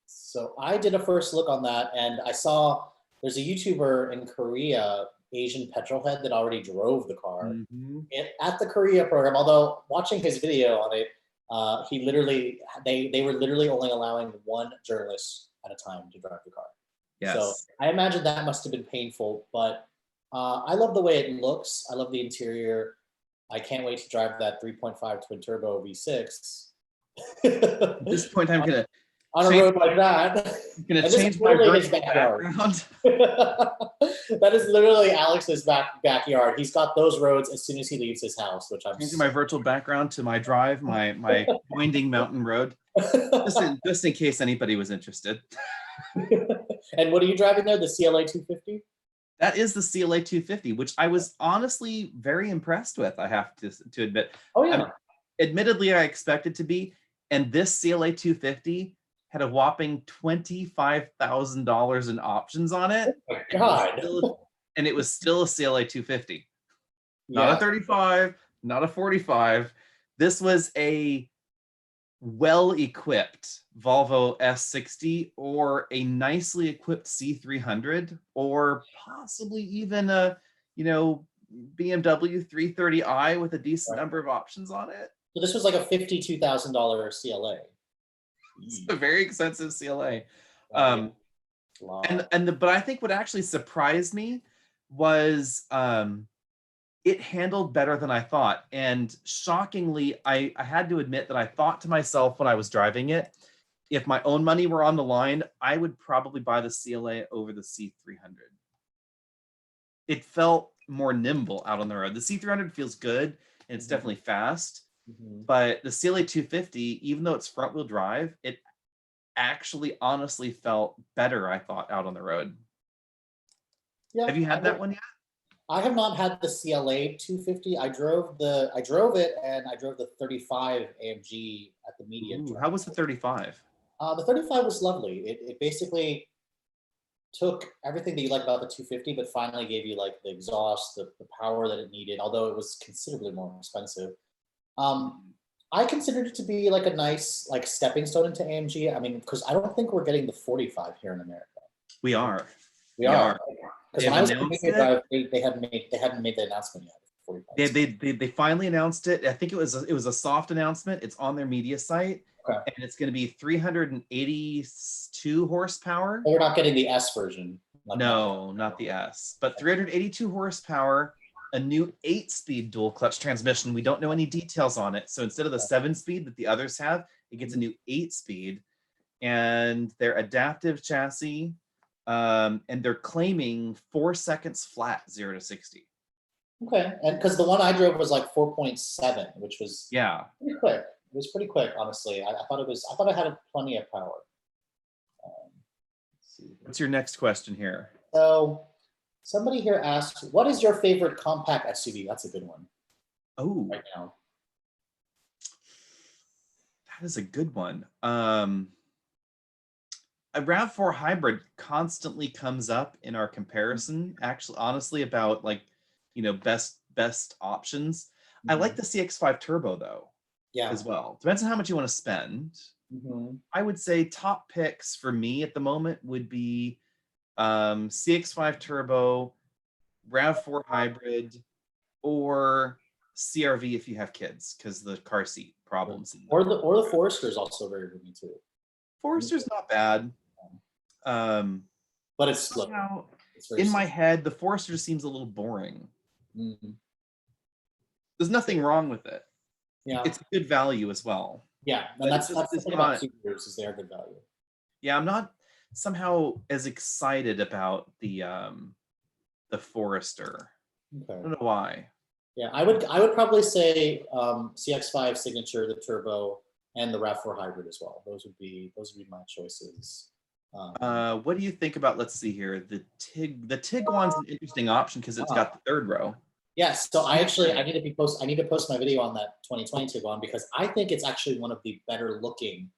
So I did a first look on that, and I saw there's a YouTuber in Korea, Asian petrolhead, that already drove the car at the Korea program. Although watching his video on it, they were literally only allowing one journalist at a time to drive the car. Yes. So I imagine that must have been painful, but I love the way it looks. I love the interior. I can't wait to drive that 3.5 twin turbo V6. At this point, I'm gonna on a road like that. I'm gonna change my virtual background. That is literally Alex's backyard. He's got those roads as soon as he leaves his house, which I'm changing my virtual background to my drive, my winding mountain road, just in case anybody was interested. And what are you driving there? The CLA 250? That is the CLA 250, which I was honestly very impressed with, I have to admit. Oh, yeah. Admittedly, I expected to be. And this CLA 250 had a whopping $25,000 in options on it. Oh my God. And it was still a CLA 250. Not a 35, not a 45. This was a well-equipped Volvo S60 or a nicely equipped C300, or possibly even a BMW 330i with a decent number of options on it. So this was like a $52,000 CLA. It's a very expensive CLA. But I think what actually surprised me was it handled better than I thought. And shockingly, I had to admit that I thought to myself when I was driving it, if my own money were on the line, I would probably buy the CLA over the C300. It felt more nimble out on the road. The C300 feels good and it's definitely fast. But the CLA 250, even though it's front wheel drive, it actually honestly felt better, I thought, out on the road. Yeah. Have you had that one yet? I have not had the CLA 250. I drove it, and I drove the 35 AMG at the media. How was the 35? The 35 was lovely. It basically took everything that you like about the 250, but finally gave you like the exhaust, the power that it needed, although it was considerably more expensive. I considered it to be like a nice like stepping stone into AMG. I mean, because I don't think we're getting the 45 here in America. We are. Because when I was they hadn't made the announcement yet. 45. They finally announced it. I think it was a soft announcement. It's on their media site, and it's going to be 382 horsepower. We're not getting the S version. No, not the S, but 382 horsepower. A new 8-speed dual clutch transmission. We don't know any details on it. So instead of the 7-speed that the others have, it gets a new 8-speed, and their adaptive chassis, and they're claiming 4 seconds flat, 0 to 60. Okay, and because the one I drove was like 4.7, which was pretty quick. It was pretty quick, honestly. I thought it had plenty of power. Let's see. What's your next question here? So somebody here asks, what is your favorite compact SUV? That's a good one. Oh, right now. That is a good one. A RAV4 hybrid constantly comes up in our comparison, actually, honestly, about like, best best options. I like the CX-5 Turbo though, as well. Depends on how much you want to spend. I would say top picks for me at the moment would be CX-5 Turbo, RAV4 Hybrid, or CRV if you have kids, because the car seat problems. Or the Forester is also very good too. Forester's not bad. But it's slow. In my head, the Forester seems a little boring. There's nothing wrong with it. Yeah, it's good value as well. Yeah, and that's the thing about Subarus is they're good value. Yeah, I'm not somehow as excited about the Forester. I don't know why. Yeah, I would probably say CX-5 Signature, the Turbo, and the RAV4 Hybrid as well. Those would be my choices. What do you think about? Let's see here. The Tiguan's an interesting option because it's got the third row. Yes, so I need to post my video on that 2020 Tiguan because I think it's actually one of the better looking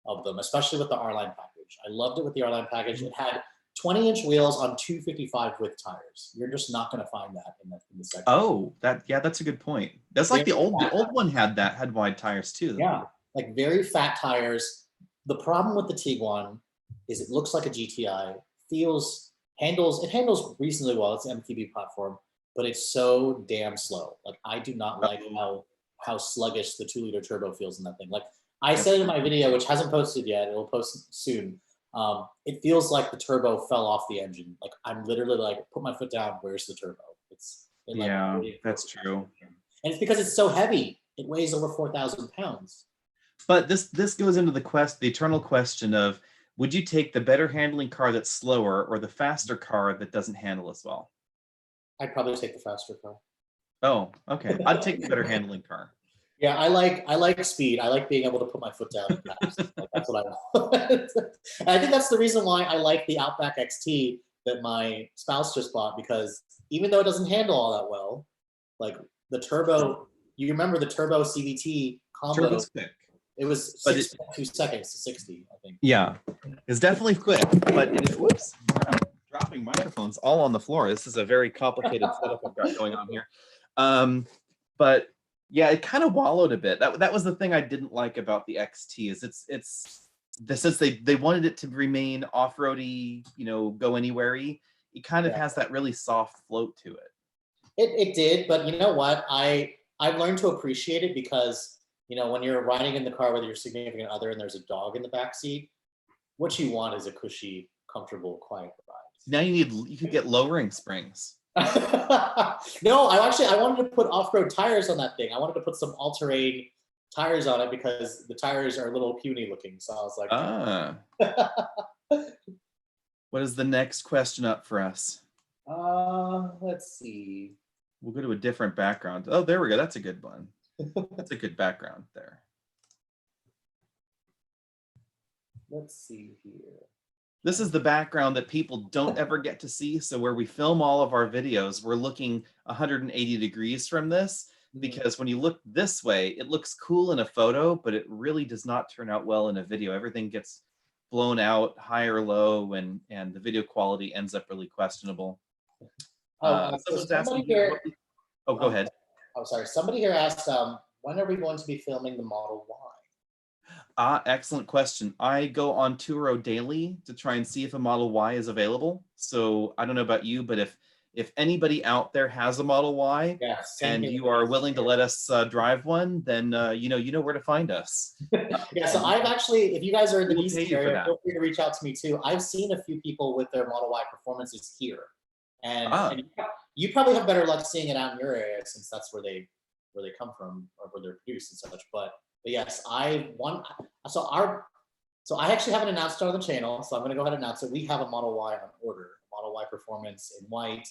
of them, especially with the R-Line package. I loved it with the R-Line package. It had 20-inch wheels on 255 width tires. You're just not going to find that in the segment. Oh, that's a good point. That's like the old one had wide tires too. Yeah, like very fat tires. The problem with the Tiguan is it looks like a GTI, handles reasonably well. It's an MTB platform, but it's so damn slow. Like I do not like how sluggish the 2-liter turbo feels in that thing. Like I said in my video, which hasn't posted yet, it'll post soon. It feels like the turbo fell off the engine. Like I'm literally like, put my foot down. Where's the turbo? That's true. And it's because it's so heavy. It weighs over 4,000 pounds. But this goes into the eternal question of, would you take the better handling car that's slower or the faster car that doesn't handle as well? I'd probably take the faster car. Oh, okay. I'd take the better handling car. Yeah, I like speed. I like being able to put my foot down fast. Like, that's what I want. And I think that's the reason why I like the Outback XT that my spouse just bought, because even though it doesn't handle all that well, like the turbo, you remember the turbo CVT combo? Turbo's quick. It was 6.2 seconds to 60, I think. Yeah, it's definitely quick, but whoops, dropping microphones all on the floor. This is a very complicated setup I've got going on here. But yeah, it kind of wallowed a bit. That was the thing I didn't like about the XT is since they wanted it to remain off-roady, go anywhere-y, it kind of has that really soft float to it. It did, but you know what? I've learned to appreciate it because when you're riding in the car with your significant other and there's a dog in the back seat, what you want is a cushy, comfortable, quiet ride. Now you could get lowering springs. No, I wanted to put off-road tires on that thing. I wanted to put some all-terrain tires on it because the tires are a little puny looking. So I was like, What is the next question up for us? Let's see. We'll go to a different background. Oh, there we go. That's a good one. That's a good background there. Let's see here. This is the background that people don't ever get to see. So where we film all of our videos, we're looking 180 degrees from this, because when you look this way, it looks cool in a photo, but it really does not turn out well in a video. Everything gets blown out high or low, and the video quality ends up really questionable. Someone's asking here. Oh, go ahead. Oh, sorry. Somebody here asked, when are we going to be filming the Model Y? Excellent question. I go on Turo daily to try and see if a Model Y is available. So I don't know about you, but if anybody out there has a Model Y and you are willing to let us drive one, then you know where to find us. Yeah, so I've actually, if you guys are in the DC area, feel free to reach out to me too. I've seen a few people with their Model Y performances here, and you probably have better luck seeing it out in your area since that's where they come from or where they're produced and such. But yes, so I actually haven't announced it on the channel, so I'm going to go ahead and announce it. We have a Model Y on order, Model Y Performance in white.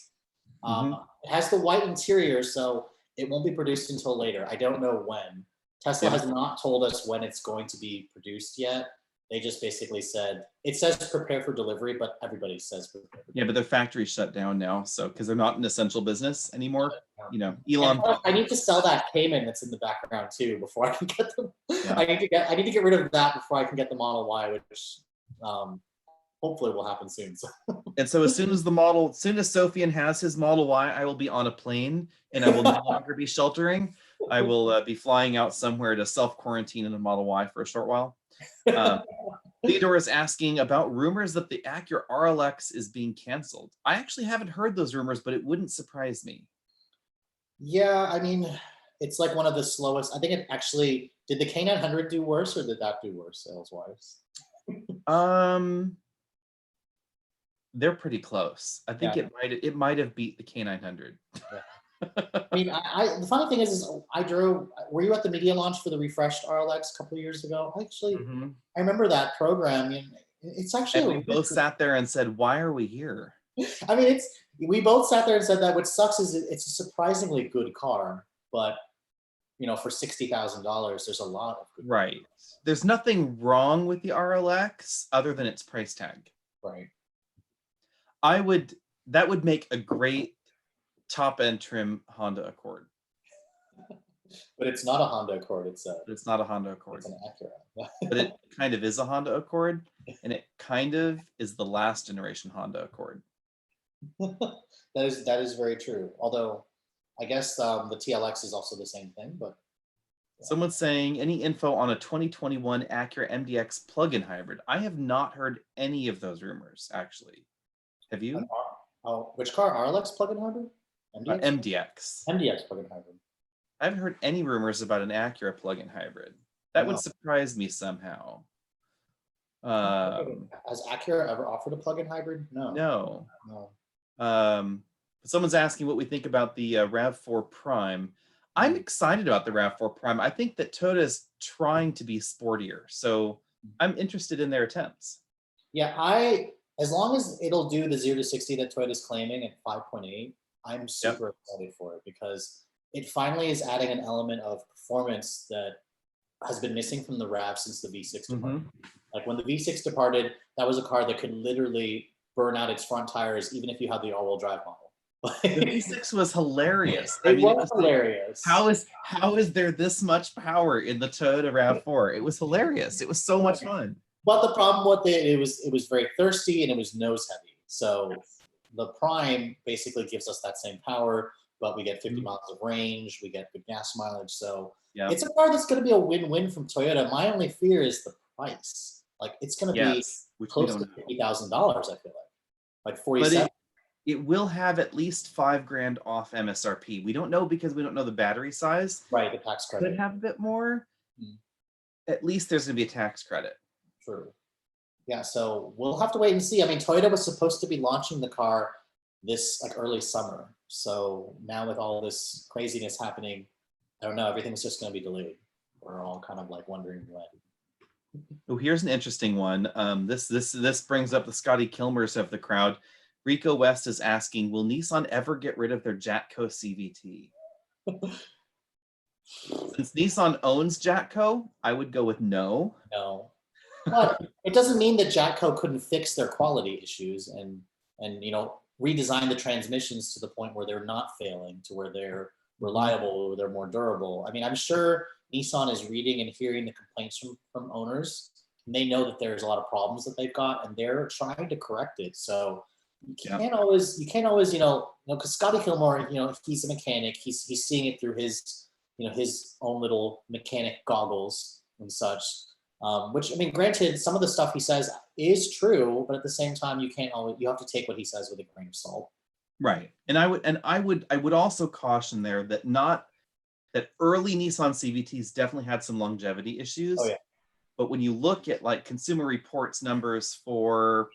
It has the white interior, so it won't be produced until later. I don't know when. Tesla has not told us when it's going to be produced yet. They just basically said, it says prepare for delivery, but everybody says prepare for delivery. Yeah, but their factory's shut down now, so because they're not an essential business anymore. Elon. I need to sell that Cayman that's in the background too before I can get them. Yeah. I need to get rid of that before I can get the Model Y, which hopefully will happen soon. So. And so as soon as Sophian has his Model Y, I will be on a plane and I will no longer be sheltering. I will be flying out somewhere to self-quarantine in a Model Y for a short while. Theodore is asking about rumors that the Acura RLX is being canceled. I actually haven't heard those rumors, but it wouldn't surprise me. Yeah, I mean, it's like one of the slowest. I think it actually, did the K900 do worse or did that do worse sales-wise? They're pretty close. I think it might have beat the K900. Yeah. I mean, the funny thing is I drove. Were you at the media launch for the refreshed RLX a couple of years ago? Actually, I remember that program. It's actually. And we both sat there and said, "Why are we here?" I mean, we both sat there and said that. What sucks is it's a surprisingly good car, but for $60,000, there's a lot of good. Right. There's nothing wrong with the RLX other than its price tag. Right. That would make a great top-end trim Honda Accord. But it's not a Honda Accord. It's not a Honda Accord. It's an Acura. But it kind of is a Honda Accord, and it kind of is the last generation Honda Accord. That is very true. Although, I guess the TLX is also the same thing. But someone's saying, any info on a 2021 Acura MDX plug-in hybrid? I have not heard any of those rumors, actually. Have you? Which car? RLX plug-in hybrid? MDX. MDX plug-in hybrid. I haven't heard any rumors about an Acura plug-in hybrid. That would surprise me somehow. Has Acura ever offered a plug-in hybrid? No. Someone's asking what we think about the RAV4 Prime. I'm excited about the RAV4 Prime. I think that Toyota is trying to be sportier, so I'm interested in their attempts. Yeah, as long as it'll do the 0 to 60 that Toyota's claiming at 5.8, I'm super excited for it because it finally is adding an element of performance that has been missing from the RAV since the V6 departed. Like when the V6 departed, that was a car that could literally burn out its front tires even if you had the all-wheel drive model. The V6 was hilarious. It was hilarious. How is there this much power in the Toyota RAV4? It was hilarious. It was so much fun. But the problem with it was very thirsty and it was nose heavy. So the Prime basically gives us that same power, but we get 50 miles of range, we get good gas mileage. So it's a car that's going to be a win-win from Toyota. My only fear is the price. Like it's going to be close to $50,000. I feel like 47. It will have at least $5,000 off MSRP. We don't know because we don't know the battery size. Right, the tax credit could have a bit more. At least there's going to be a tax credit. True. Yeah, so we'll have to wait and see. I mean, Toyota was supposed to be launching the car this early summer. So now with all this craziness happening, I don't know, everything's just going to be delayed. We're all kind of like wondering when. Oh, here's an interesting one. This brings up the Scotty Kilmers of the crowd. Rico West is asking, will Nissan ever get rid of their Jatco CVT? Since Nissan owns Jatco, I would go with no. No. But it doesn't mean that Jatco couldn't fix their quality issues and redesign the transmissions to the point where they're not failing, to where they're reliable, or they're more durable. I mean, I'm sure Nissan is reading and hearing the complaints from owners, and they know that there's a lot of problems that they've got, and they're trying to correct it. So you can't always, because Scotty Kilmore, he's a mechanic. He's seeing it through his own little mechanic goggles and such. Which, I mean, granted, some of the stuff he says is true, but at the same time, you have to take what he says with a grain of salt. Right. And I would also caution there that that early Nissan CVTs definitely had some longevity issues. Oh yeah. But when you look at like Consumer Reports numbers for,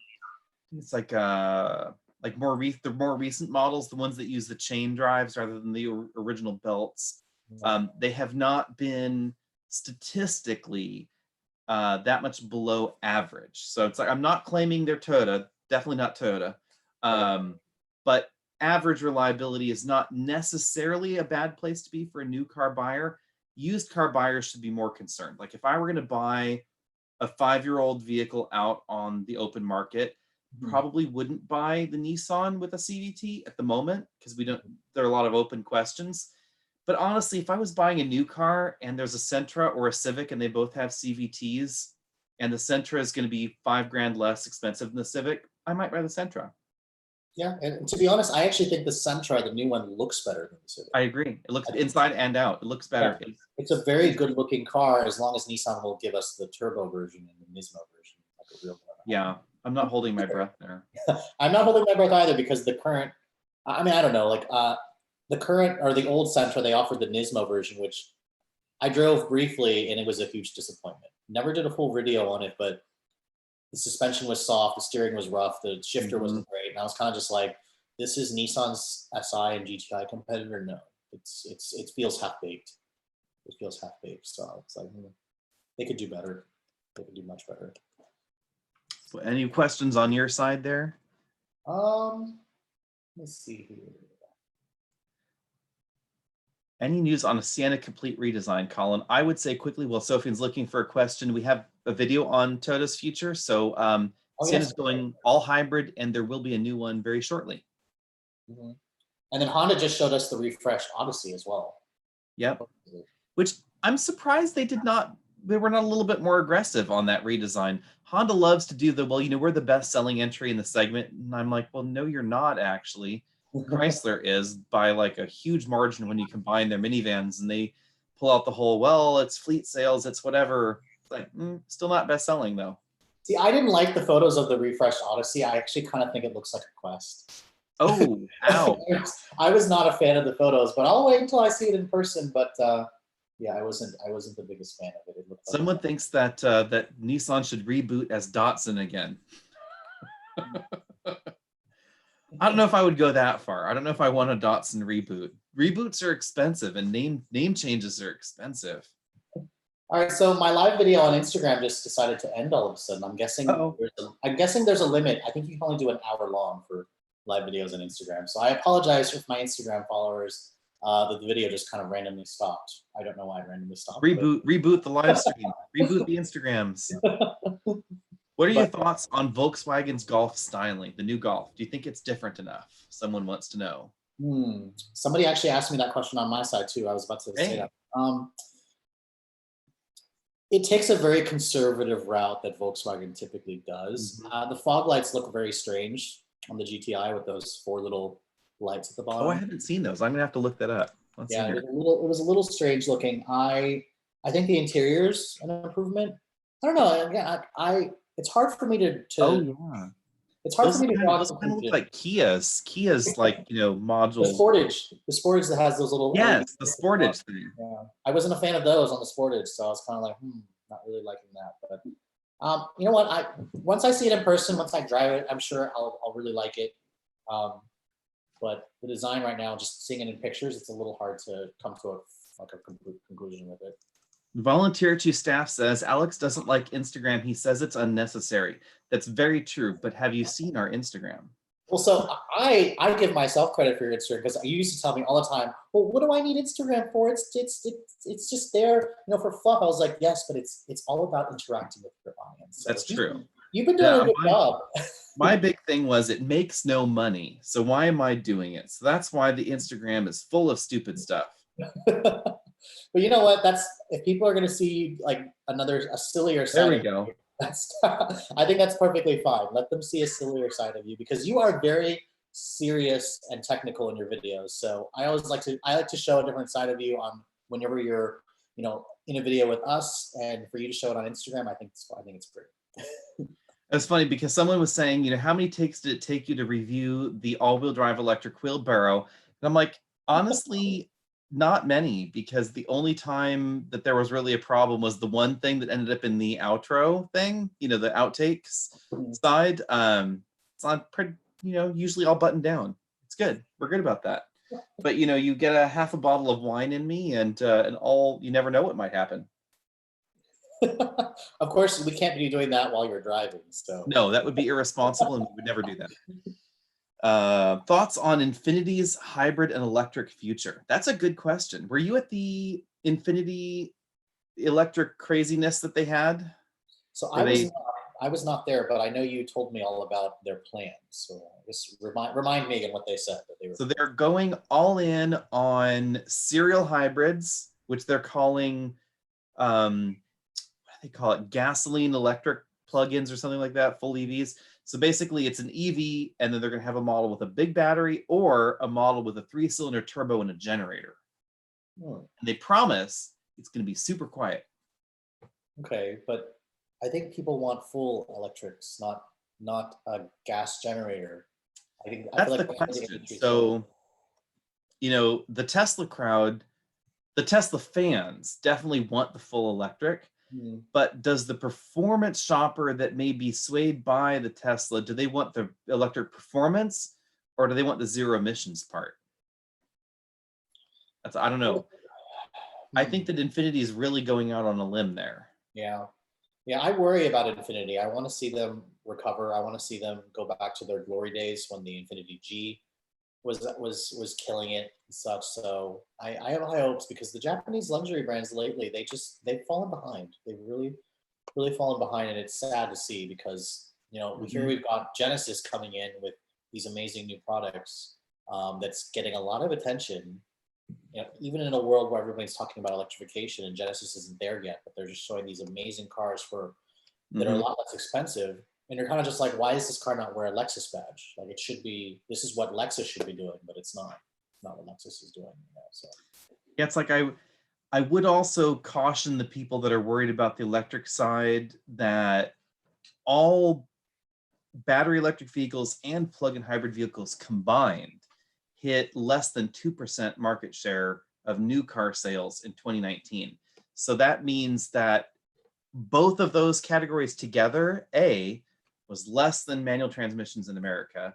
it's like the more recent models, the ones that use the chain drives rather than the original belts, they have not been statistically that much below average. So it's like, I'm not claiming they're Toyota, definitely not Toyota. But average reliability is not necessarily a bad place to be for a new car buyer. Used car buyers should be more concerned. Like if I were going to buy a 5-year-old vehicle out on the open market, probably wouldn't buy the Nissan with a CVT at the moment because there are a lot of open questions. But honestly, if I was buying a new car and there's a Sentra or a Civic and they both have CVTs, and the Sentra is going to be $5,000 less expensive than the Civic, I might buy the Sentra. Yeah, and to be honest, I actually think the Sentra, the new one, looks better than the Civic. I agree. It looks inside and out. It looks better. Yeah. It's a very good looking car as long as Nissan will give us the turbo version and the Nismo version, like a real car. Yeah, I'm not holding my breath there. I'm not holding my breath either because the current, I mean, I don't know, like the current or the old Sentra, they offered the Nismo version, which I drove briefly and it was a huge disappointment. Never did a full video on it, but the suspension was soft, the steering was rough, the shifter wasn't great, and I was kind of just like, this is Nissan's SI and GTI competitor? No, it feels half baked. It feels half baked. So it's like they could do better. They could do much better. So any questions on your side there? Let's see here. Any news on a Sienna complete redesign, Colin? I would say quickly, while Sofian's looking for a question, we have a video on Toyota's future. So Sienna's going all hybrid, and there will be a new one very shortly. And then Honda just showed us the Refresh Odyssey as well. Yep. Which I'm surprised they were not a little bit more aggressive on that redesign. Honda loves to do well, we're the best selling entry in the segment. And I'm like, well, no, you're not actually. Chrysler is by like a huge margin when you combine their minivans, and they pull out the whole, well, it's fleet sales, it's whatever. It's like, still not best selling though. See, I didn't like the photos of the Refresh Odyssey. I actually kind of think it looks like a Quest. Oh, ow. I was not a fan of the photos, but I'll wait until I see it in person. But yeah, I wasn't the biggest fan of it. It looked Someone thinks that that Nissan should reboot as Datsun again. I don't know if I would go that far. I don't know if I want a Datsun reboot. Reboots are expensive, and name changes are expensive. All right, so my live video on Instagram just decided to end all of a sudden. I'm guessing there's a limit. I think you can only do an hour long for live videos on Instagram. So I apologize for my Instagram followers that the video just kind of randomly stopped. I don't know why it randomly stopped. Reboot the live stream. Reboot the Instagrams. What are your thoughts on Volkswagen's Golf styling, the new Golf? Do you think it's different enough? Someone wants to know. Somebody actually asked me that question on my side too. I was about to say that. It takes a very conservative route that Volkswagen typically does. The fog lights look very strange on the GTI with those 4 little lights at the bottom. Oh, I haven't seen those. I'm gonna have to look that up. Yeah, it was a little strange looking. I think the interior's an improvement. I don't know. Again, it's hard for me to oh yeah. It's hard for me to draw this kind of look like Kia's like, modules. The Sportage that has those little the Sportage thing. Yeah, I wasn't a fan of those on the Sportage, so I was kind of like, not really liking that. But you know what? Once I see it in person, once I drive it, I'm sure I'll really like it. But the design right now, just seeing it in pictures, it's a little hard to come to a conclusion with it. Volunteer to staff says Alex doesn't like Instagram. He says it's unnecessary. That's very true. But have you seen our Instagram? Well, so I give myself credit for your Instagram because you used to tell me all the time, well, what do I need Instagram for? It's just there, for fluff. I was like, yes, but it's all about interacting with your audience. So that's true. You've been doing a good job. My big thing was it makes no money. So why am I doing it? So that's why the Instagram is full of stupid stuff. But you know what? If people are going to see like a sillier side. There we go. I think that's perfectly fine. Let them see a sillier side of you because you are very serious and technical in your videos. So I like to show a different side of you on whenever you're, in a video with us, and for you to show it on Instagram, I think it's great. It's funny because someone was saying, how many takes did it take you to review the all-wheel drive electric wheelbarrow? And I'm like, honestly, not many, because the only time that there was really a problem was the one thing that ended up in the outro thing, the outtakes side. It's not pretty, usually all buttoned down. It's good. We're good about that. But you get a half a bottle of wine in me, and you never know what might happen. Of course, we can't be doing that while you're driving. So no, that would be irresponsible, and we would never do that. Thoughts on Infinity's hybrid and electric future? That's a good question. Were you at the Infinity electric craziness that they had? So I was not there, but I know you told me all about their plans. So just remind me again what they said that they were. So they're going all in on serial hybrids, which they're calling they call it gasoline electric plugins or something like that, full EVs. So basically it's an EV, and then they're going to have a model with a big battery or a model with a 3-cylinder turbo and a generator. And they promise it's going to be super quiet. Okay, but I think people want full electrics, not a gas generator. That's the question. So, you know, the Tesla crowd, the Tesla fans definitely want the full electric. But does the performance shopper that may be swayed by the Tesla, do they want the electric performance, or do they want the zero emissions part? I don't know. I think that Infinity is really going out on a limb there. Yeah. I worry about Infinity. I want to see them recover. I want to see them go back to their glory days when the Infinity G was killing it and such. So I have high hopes, because the Japanese luxury brands lately, they've fallen behind. They've really fallen behind, and it's sad to see, because here we've got Genesis coming in with these amazing new products that's getting a lot of attention. Even in a world where everybody's talking about electrification and Genesis isn't there yet, but they're just showing these amazing cars that are a lot less expensive. And you're kind of just like, why does this car not wear a Lexus badge? Like, it should be, this is what Lexus should be doing, but it's not what Lexus is doing. So yeah, it's like I would also caution the people that are worried about the electric side that all battery electric vehicles and plug-in hybrid vehicles combined hit less than 2% market share of new car sales in 2019. So that means that both of those categories together, A, was less than manual transmissions in America,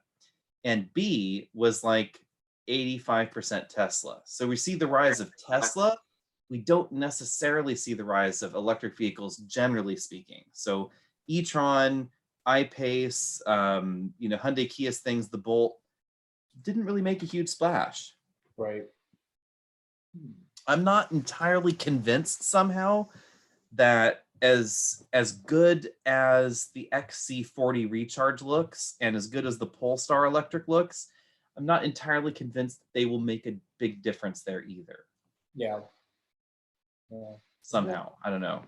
and B, was like 85% Tesla. So we see the rise of Tesla. We don't necessarily see the rise of electric vehicles, generally speaking. So e-tron, I-Pace, Hyundai Kia's things, the Bolt, didn't really make a huge splash. Right. I'm not entirely convinced somehow that as good as the XC40 Recharge looks and as good as the Polestar electric looks, I'm not entirely convinced that they will make a big difference there either. Yeah. Somehow, I don't know.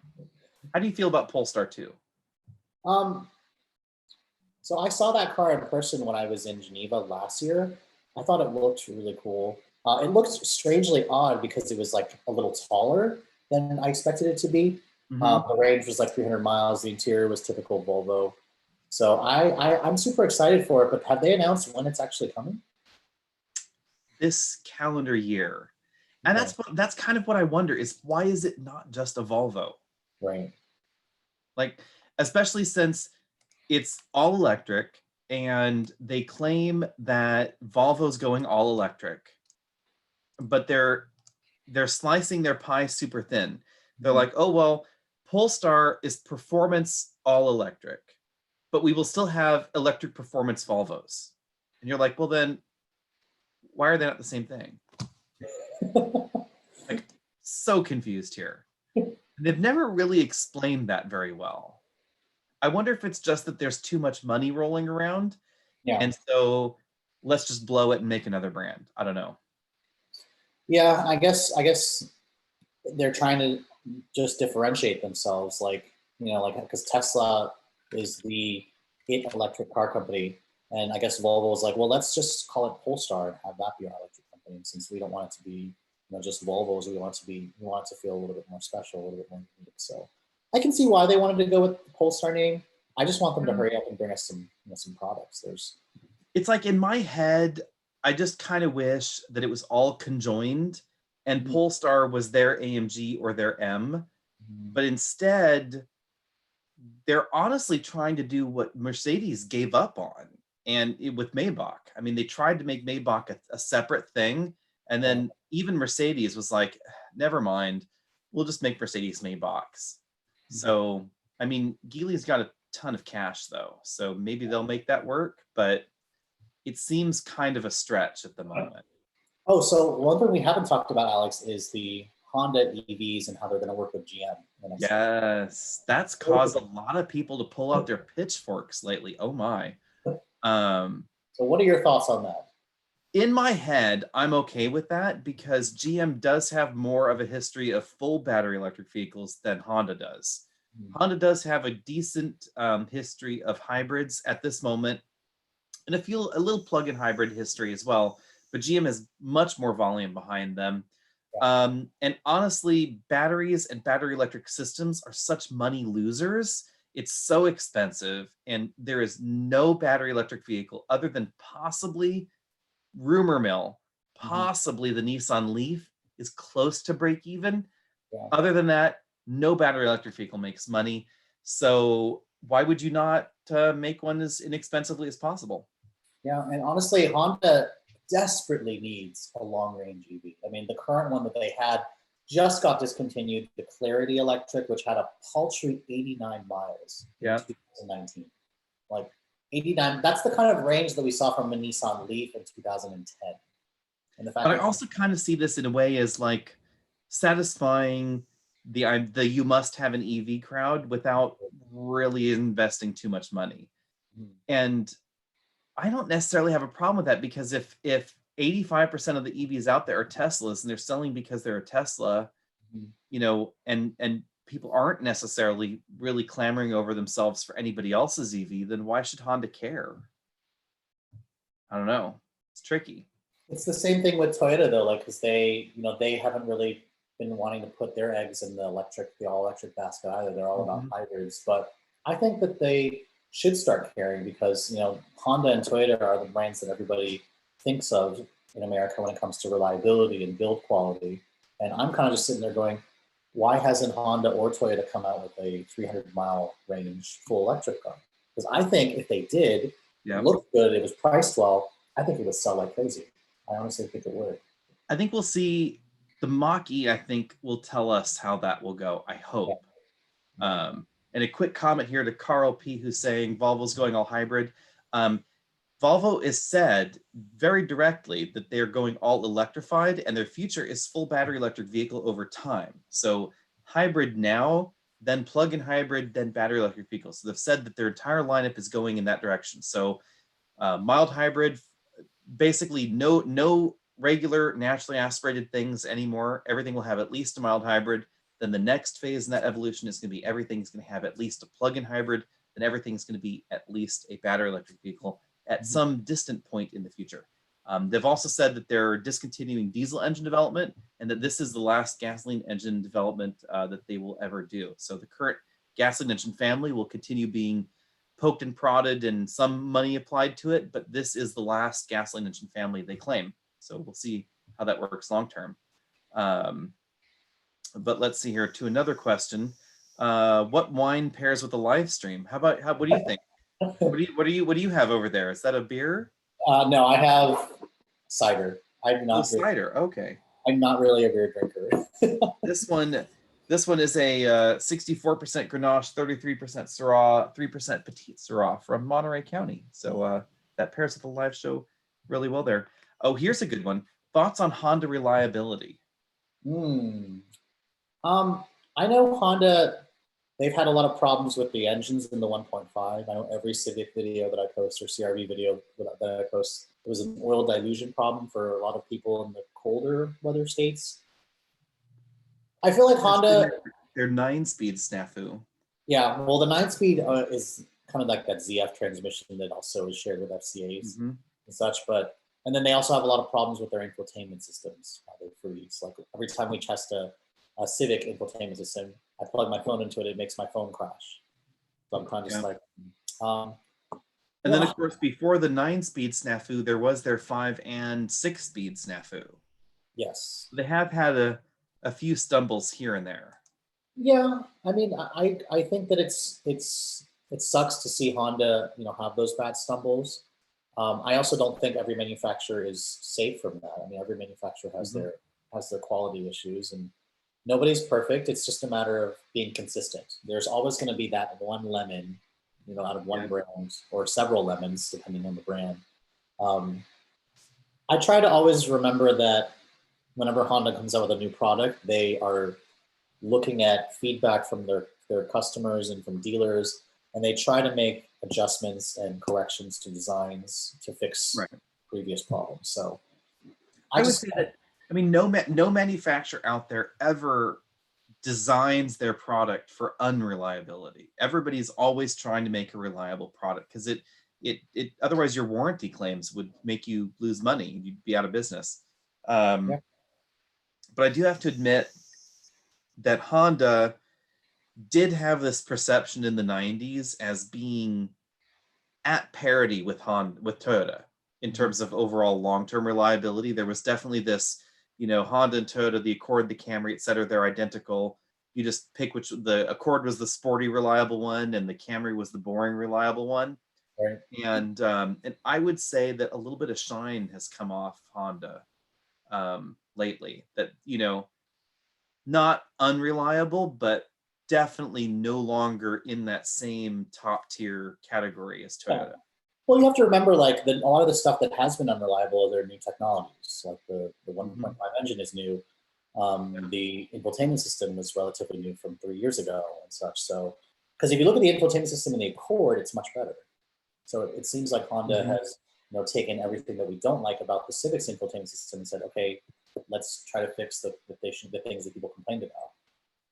How do you feel about Polestar 2? So I saw that car in person when I was in Geneva last year. I thought it looked really cool. It looked strangely odd because it was like a little taller than I expected it to be. The range was like 300 miles. The interior was typical Volvo. So I'm super excited for it, but have they announced when it's actually coming? This calendar year. And that's kind of what I wonder is, why is it not just a Volvo? Right. Like, especially since it's all electric and they claim that Volvo's going all electric, but they're slicing their pie super thin. They're like, oh, well, Polestar is performance all electric, but we will still have electric performance Volvos. And you're like, well, then why are they not the same thing? Like, so confused here. They've never really explained that very well. I wonder if it's just that there's too much money rolling around. Yeah. And so let's just blow it and make another brand. I don't know. Yeah, I guess they're trying to just differentiate themselves, because Tesla is the electric car company, and I guess Volvo was like, well, let's just call it Polestar and have that be our electric company. And since we don't want it to be just Volvos, we want it to feel a little bit more special, a little bit more unique. So I can see why they wanted to go with the Polestar name. I just want them to hurry up and bring us some products. It's like, in my head, I just kind of wish that it was all conjoined and Polestar was their AMG or their M, but instead they're honestly trying to do what Mercedes gave up on, and with Maybach. I mean, they tried to make Maybach a separate thing, and then even Mercedes was like, never mind, we'll just make Mercedes Maybachs. So, I mean, Geely's got a ton of cash though, so maybe they'll make that work, but it seems kind of a stretch at the moment. Oh, so one thing we haven't talked about, Alex, is the Honda EVs and how they're going to work with GM. Yes, that's caused a lot of people to pull out their pitchforks lately. Oh my. So what are your thoughts on that? In my head, I'm okay with that because GM does have more of a history of full battery electric vehicles than Honda does. Honda does have a decent history of hybrids at this moment, and a little plug-in hybrid history as well. But GM has much more volume behind them. And honestly, batteries and battery electric systems are such money losers. It's so expensive, and there is no battery electric vehicle other than possibly, rumor mill, possibly the Nissan Leaf is close to break even. Other than that, no battery electric vehicle makes money. So why would you not make one as inexpensively as possible? Yeah, and honestly, Honda desperately needs a long-range EV. I mean, the current one that they had just got discontinued, the Clarity Electric, which had a paltry 89 miles in 2019. Like 89, that's the kind of range that we saw from the Nissan Leaf in 2010. And the fact but I also kind of see this in a way as like satisfying the you must have an EV crowd without really investing too much money. And I don't necessarily have a problem with that, because if 85% of the EVs out there are Teslas and they're selling because they're a Tesla, you know, and people aren't necessarily really clamoring over themselves for anybody else's EV, then why should Honda care? I don't know. It's tricky. It's the same thing with Toyota though, like, because they haven't really been wanting to put their eggs in the all-electric basket either. They're all about hybrids, but I think that they should start caring, because Honda and Toyota are the brands that everybody thinks of in America when it comes to reliability and build quality. And I'm kind of just sitting there going, why hasn't Honda or Toyota come out with a 300-mile range full electric car? Because I think if they did, it looked good, it was priced well, I think it would sell like crazy. I honestly think it would. I think we'll see. The Mach-E, I think, will tell us how that will go, I hope. And a quick comment here to Carl P, who's saying Volvo's going all hybrid. Volvo is said very directly that they're going all electrified, and their future is full battery electric vehicle over time. So hybrid now, then plug-in hybrid, then battery electric vehicles. So they've said that their entire lineup is going in that direction. So mild hybrid, basically no regular naturally aspirated things anymore. Everything will have at least a mild hybrid. Then the next phase in that evolution is going to be everything's going to have at least a plug-in hybrid. Then everything's going to be at least a battery electric vehicle at some distant point in the future. They've also said that they're discontinuing diesel engine development, and that this is the last gasoline engine development that they will ever do. So the current gasoline engine family will continue being poked and prodded and some money applied to it, but this is the last gasoline engine family they claim. So we'll see how that works long term. But let's see here to another question. What wine pairs with a live stream? What do you think? What do you have over there? Is that a beer? No, I have cider. I'm not cider. Okay. I'm not really a beer drinker. This one is a 64% Grenache, 33% Syrah, 3% Petite Syrah from Monterey County. So that pairs with a live show really well there. Oh, here's a good one. Thoughts on Honda reliability? I know Honda, they've had a lot of problems with the engines in the 1.5. I know every Civic video that I post or CRV video that I post, it was an oil dilution problem for a lot of people in the colder weather states. I feel like Honda... Their 9-speed snafu. Yeah, well, the 9-speed is kind of like that ZF transmission that also is shared with FCAs and such, but... And then they also have a lot of problems with their infotainment systems. They freeze. Like every time we test a Civic infotainment system, I plug my phone into it, it makes my phone crash. So I'm kind of just like... and then, of course, before the 9-speed snafu, there was their 5 and 6-speed snafu. Yes. They have had a few stumbles here and there. Yeah, I mean, I think that it sucks to see Honda, have those bad stumbles. I also don't think every manufacturer is safe from that. I mean, every manufacturer has their quality issues, and nobody's perfect. It's just a matter of being consistent. There's always going to be that one lemon, out of one brand, or several lemons depending on the brand. I try to always remember that whenever Honda comes out with a new product, they are looking at feedback from their customers and from dealers, and they try to make adjustments and corrections to designs to fix previous problems. So I would say that, I mean, no manufacturer out there ever designs their product for unreliability. Everybody's always trying to make a reliable product because it otherwise your warranty claims would make you lose money. You'd be out of business. Yeah. But I do have to admit that Honda did have this perception in the 90s as being at parity with Toyota in terms of overall long-term reliability. There was definitely this, Honda and Toyota, the Accord, the Camry, et cetera, they're identical. You just pick which. The Accord was the sporty, reliable one, and the Camry was the boring, reliable one. Right. And I would say that a little bit of shine has come off Honda lately. That, not unreliable, but definitely no longer in that same top tier category as Toyota. Yeah. Well, you have to remember, like, a lot of the stuff that has been unreliable are their new technologies. Like the 1.5 engine is new. The infotainment system was relatively new from 3 years ago and such. So, because if you look at the infotainment system in the Accord, it's much better. So it seems like Honda has, taken everything that we don't like about the Civic's infotainment system and said, okay, let's try to fix the things that people complained about.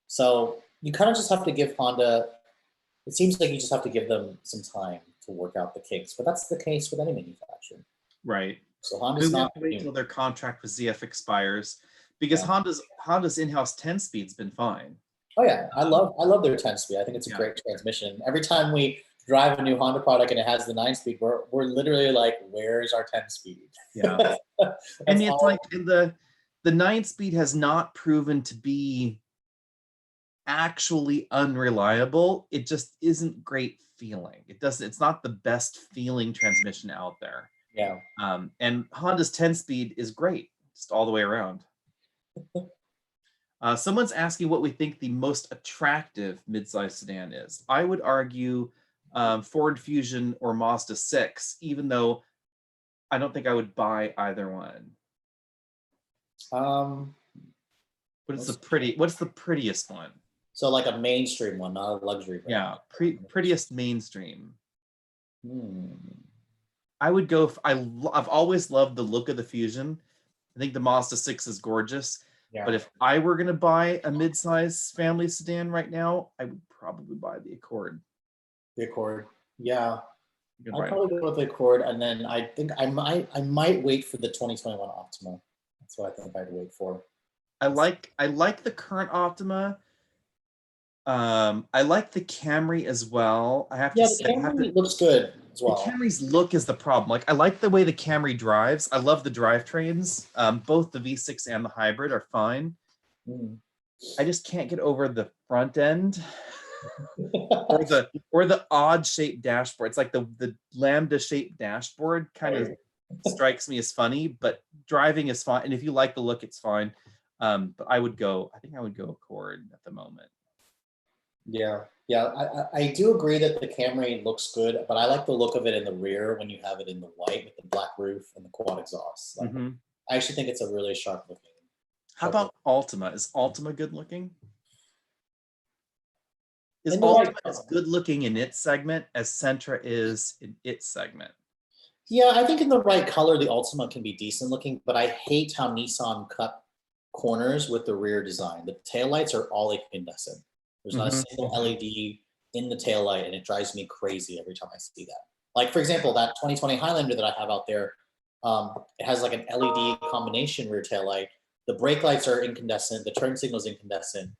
So you kind of just have to give Honda. It seems like you just have to give them some time to work out the kinks, but that's the case with any manufacturer. Right. So Honda's we not have to wait until their contract with ZF expires, because Honda's in-house 10-speed's been fine. Oh yeah, I love their 10-speed. I think it's a great transmission. Every time we drive a new Honda product and it has the 9-speed, we're literally like, where's our 10-speed? Yeah. I mean, it's like the 9-speed has not proven to be actually unreliable. It just isn't great feeling. It's not the best feeling transmission out there. Yeah. And Honda's 10-speed is great, just all the way around. Someone's asking what we think the most attractive midsize sedan is. I would argue Ford Fusion or Mazda 6, even though I don't think I would buy either one. What's the prettiest one? So like a mainstream one, not a luxury brand. Yeah, prettiest mainstream. I would go. I've always loved the look of the Fusion. I think the Mazda 6 is gorgeous. Yeah. But if I were going to buy a midsize family sedan right now, I would probably buy the Accord. The Accord, yeah. I'd probably go with the Accord, and then I think I might wait for the 2021 Optima. That's what I think I'd wait for. I like the current Optima. I like the Camry as well. I have to say, the Camry looks good as well. The Camry's look is the problem. Like, I like the way the Camry drives. I love the drivetrains. Both the V6 and the hybrid are fine. I just can't get over the front end or the odd shaped dashboard. It's like the lambda shaped dashboard kind of strikes me as funny, but driving is fine. And if you like the look, it's fine. But I think I would go Accord at the moment. Yeah, I do agree that the Camry looks good, but I like the look of it in the rear when you have it in the white with the black roof and the quad exhaust. Like, I actually think it's a really sharp looking. How about Altima? Is Altima good looking? Is Altima as good looking in its segment as Sentra is in its segment? Yeah, I think in the right color, the Altima can be decent looking, but I hate how Nissan cut corners with the rear design. The taillights are all incandescent. There's not a single LED in the taillight, and it drives me crazy every time I see that. Like, for example, that 2020 Highlander that I have out there, it has like an LED combination rear taillight. The brake lights are incandescent. The turn signal is incandescent.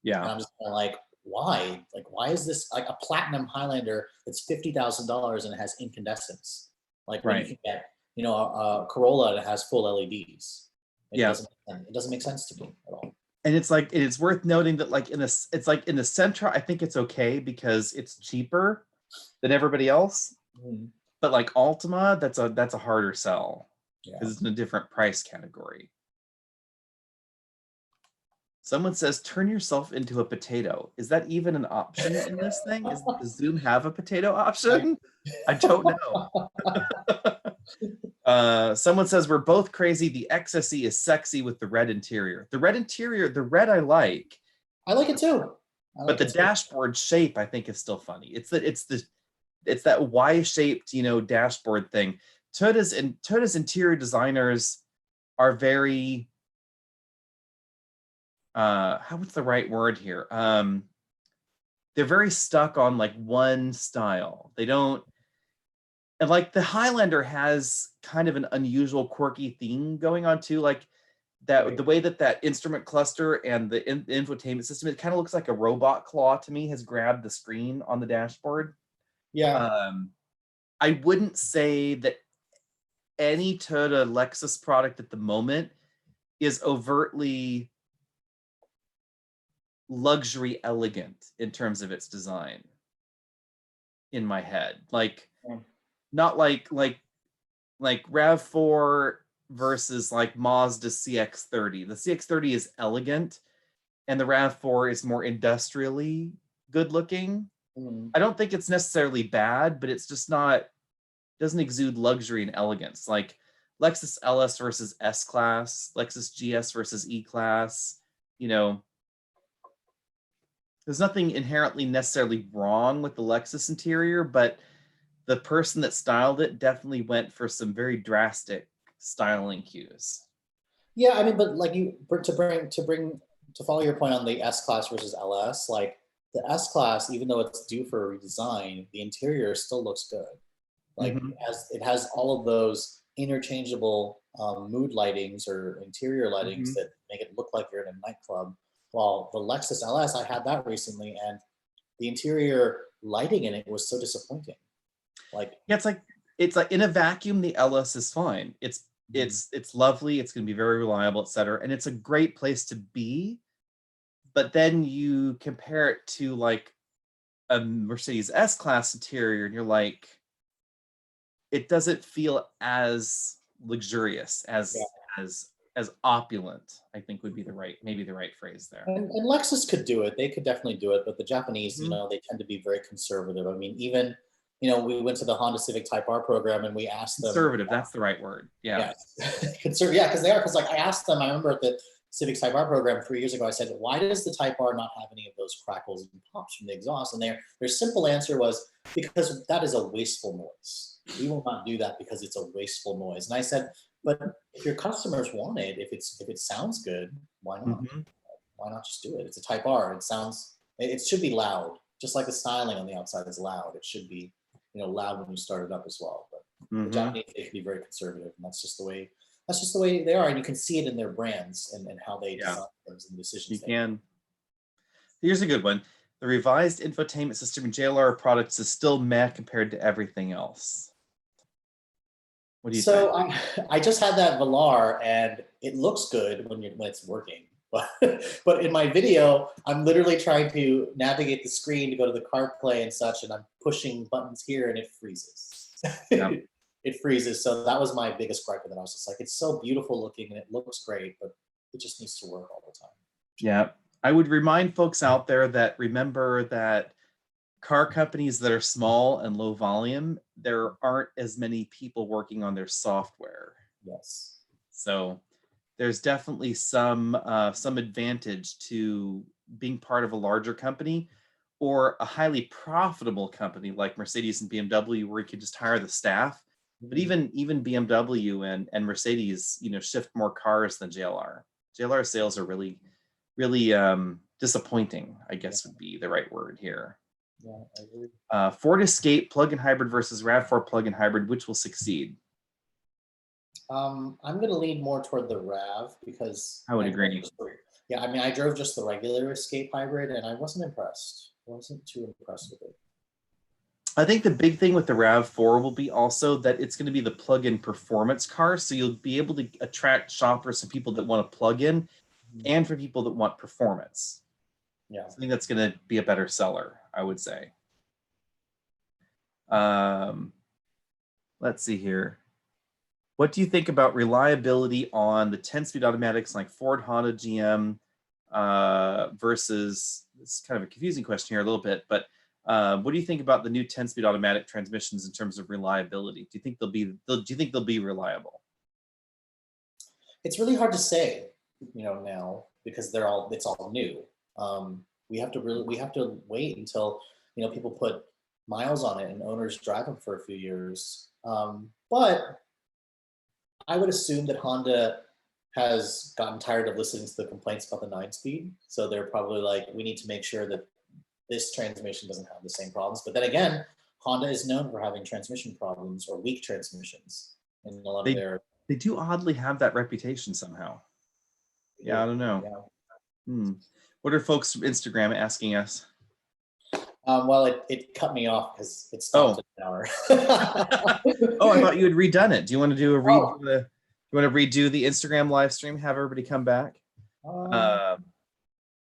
And I'm just kind of like, why? Like, why is this like a platinum Highlander that's $50,000 and it has incandescence? Like, when you can get, a Corolla that has full LEDs. It doesn't make sense to me at all. And it's like, it's worth noting that like in the Sentra, I think it's okay because it's cheaper than everybody else. But like Altima, that's a harder sell because it's in a different price category. Someone says, turn yourself into a potato. Is that even an option in this thing? Does Zoom have a potato option? I don't know. Someone says, we're both crazy. The XSE is sexy with the red interior. The red I like. I like it too. But the dashboard shape, I think, is still funny. It's that Y-shaped, dashboard thing. Toyota's interior designers are very what's the right word here? They're very stuck on like one style. They don't, and like the Highlander has kind of an unusual quirky theme going on too. Like that, Right. the way that instrument cluster and the infotainment system, it kind of looks like a robot claw to me has grabbed the screen on the dashboard. Yeah. I wouldn't say that any Toyota Lexus product at the moment is overtly luxury elegant in terms of its design in my head. Like Yeah. not like RAV4 versus like Mazda CX30. The CX30 is elegant and the RAV4 is more industrially good looking. Mm. I don't think it's necessarily bad, but it's just not, doesn't exude luxury and elegance. Like Lexus LS versus S Class, Lexus GS versus E Class, you know, there's nothing inherently necessarily wrong with the Lexus interior, but the person that styled it definitely went for some very drastic styling cues. Yeah, I mean, but like to follow your point on the S Class versus LS, like the S Class, even though it's due for a redesign, the interior still looks good. Like Mm-hmm. it has all of those interchangeable mood lightings or interior lightings Mm-hmm. that make it look like you're in a nightclub. While the Lexus LS, I had that recently, and the interior lighting in it was so disappointing. Like, Yeah, it's like in a vacuum, the LS is fine. It's lovely. It's going to be very reliable, etc. And it's a great place to be. But then you compare it to like a Mercedes S-Class interior, and you're like, it doesn't feel as luxurious yeah. as opulent, I think would be maybe the right phrase there. And Lexus could do it. They could definitely do it. But the Japanese, Mm-hmm. they tend to be very conservative. I mean, even, we went to the Honda Civic Type R program and we asked them. Conservative, that's the right word. Yeah. Conservative. Yeah, because they are. Because like I asked them, I remember at the Civic Type R program 3 years ago, I said, why does the Type R not have any of those crackles and pops from the exhaust? And their simple answer was, because that is a wasteful noise. We will not do that because it's a wasteful noise. And I said, but if your customers want it, if it sounds good, why not? Mm-hmm. Why not just do it? It's a Type R. It should be loud, just like the styling on the outside is loud. It should be, loud when you start it up as well. But the Japanese, they can be very conservative, and that's just the way they are, and you can see it in their brands and how they design things and decisions. You can. Here's a good one. The revised infotainment system in JLR products is still meh compared to everything else. What do you think? I just had that Velar, and it looks good when it's working. But in my video, I'm literally trying to navigate the screen to go to the CarPlay and such, and I'm pushing buttons here, and it freezes. Yeah. It freezes. So that was my biggest gripe with it. I was just like, it's so beautiful looking and it looks great, but it just needs to work all the time. Yeah. I would remind folks out there that remember that car companies that are small and low volume, there aren't as many people working on their software. Yes. So there's definitely some advantage to being part of a larger company or a highly profitable company like Mercedes and BMW, where you could just hire the staff. But even BMW and Mercedes, shift more cars than JLR. JLR sales are really, really disappointing, I guess would be the right word here. Yeah, I agree. Ford Escape plug-in hybrid versus RAV4 plug-in hybrid, which will succeed? I'm going to lean more toward the RAV because I would agree. Yeah, I mean, I drove just the regular Escape hybrid and I wasn't impressed. I wasn't too impressed with it. I think the big thing with the RAV4 will be also that it's going to be the plug-in performance car. So you'll be able to attract shoppers and people that want to plug in and for people that want performance. Yeah. So I think that's going to be a better seller, I would say. Let's see here. What do you think about reliability on the 10-speed automatics like Ford, Honda, GM versus, this is kind of a confusing question here a little bit, but what do you think about the new 10-speed automatic transmissions in terms of reliability? Do you think they'll be reliable? It's really hard to say, now because it's all new. We have to wait until people put miles on it and owners drive them for a few years. But I would assume that Honda has gotten tired of listening to the complaints about the 9-speed. So they're probably like, we need to make sure that this transmission doesn't have the same problems. But then again, Honda is known for having transmission problems or weak transmissions in a lot of their. They do oddly have that reputation somehow. Yeah, I don't know. Yeah. What are folks from Instagram asking us? Well, it cut me off because it stopped at an hour. Oh, I thought you had redone it. Do you want to do a redo? You want to redo the Instagram live stream? Have everybody come back?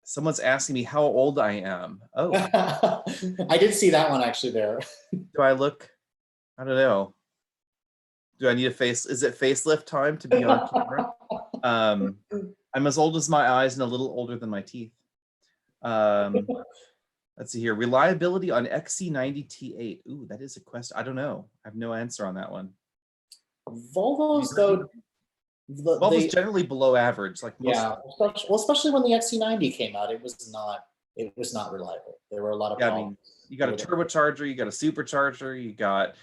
Someone's asking me how old I am. Oh, I did see that one actually there. Do I look? I don't know. Do I need a face? Is it facelift time to be on camera? I'm as old as my eyes and a little older than my teeth. Let's see here. Reliability on Xc90 T8. Ooh, that is a question. I don't know. I have no answer on that one. Volvos, though. Volvo's generally below average. Like especially when the Xc90 came out, it was not reliable. There were a lot of problems. I mean, you got a turbocharger, you got a supercharger, you got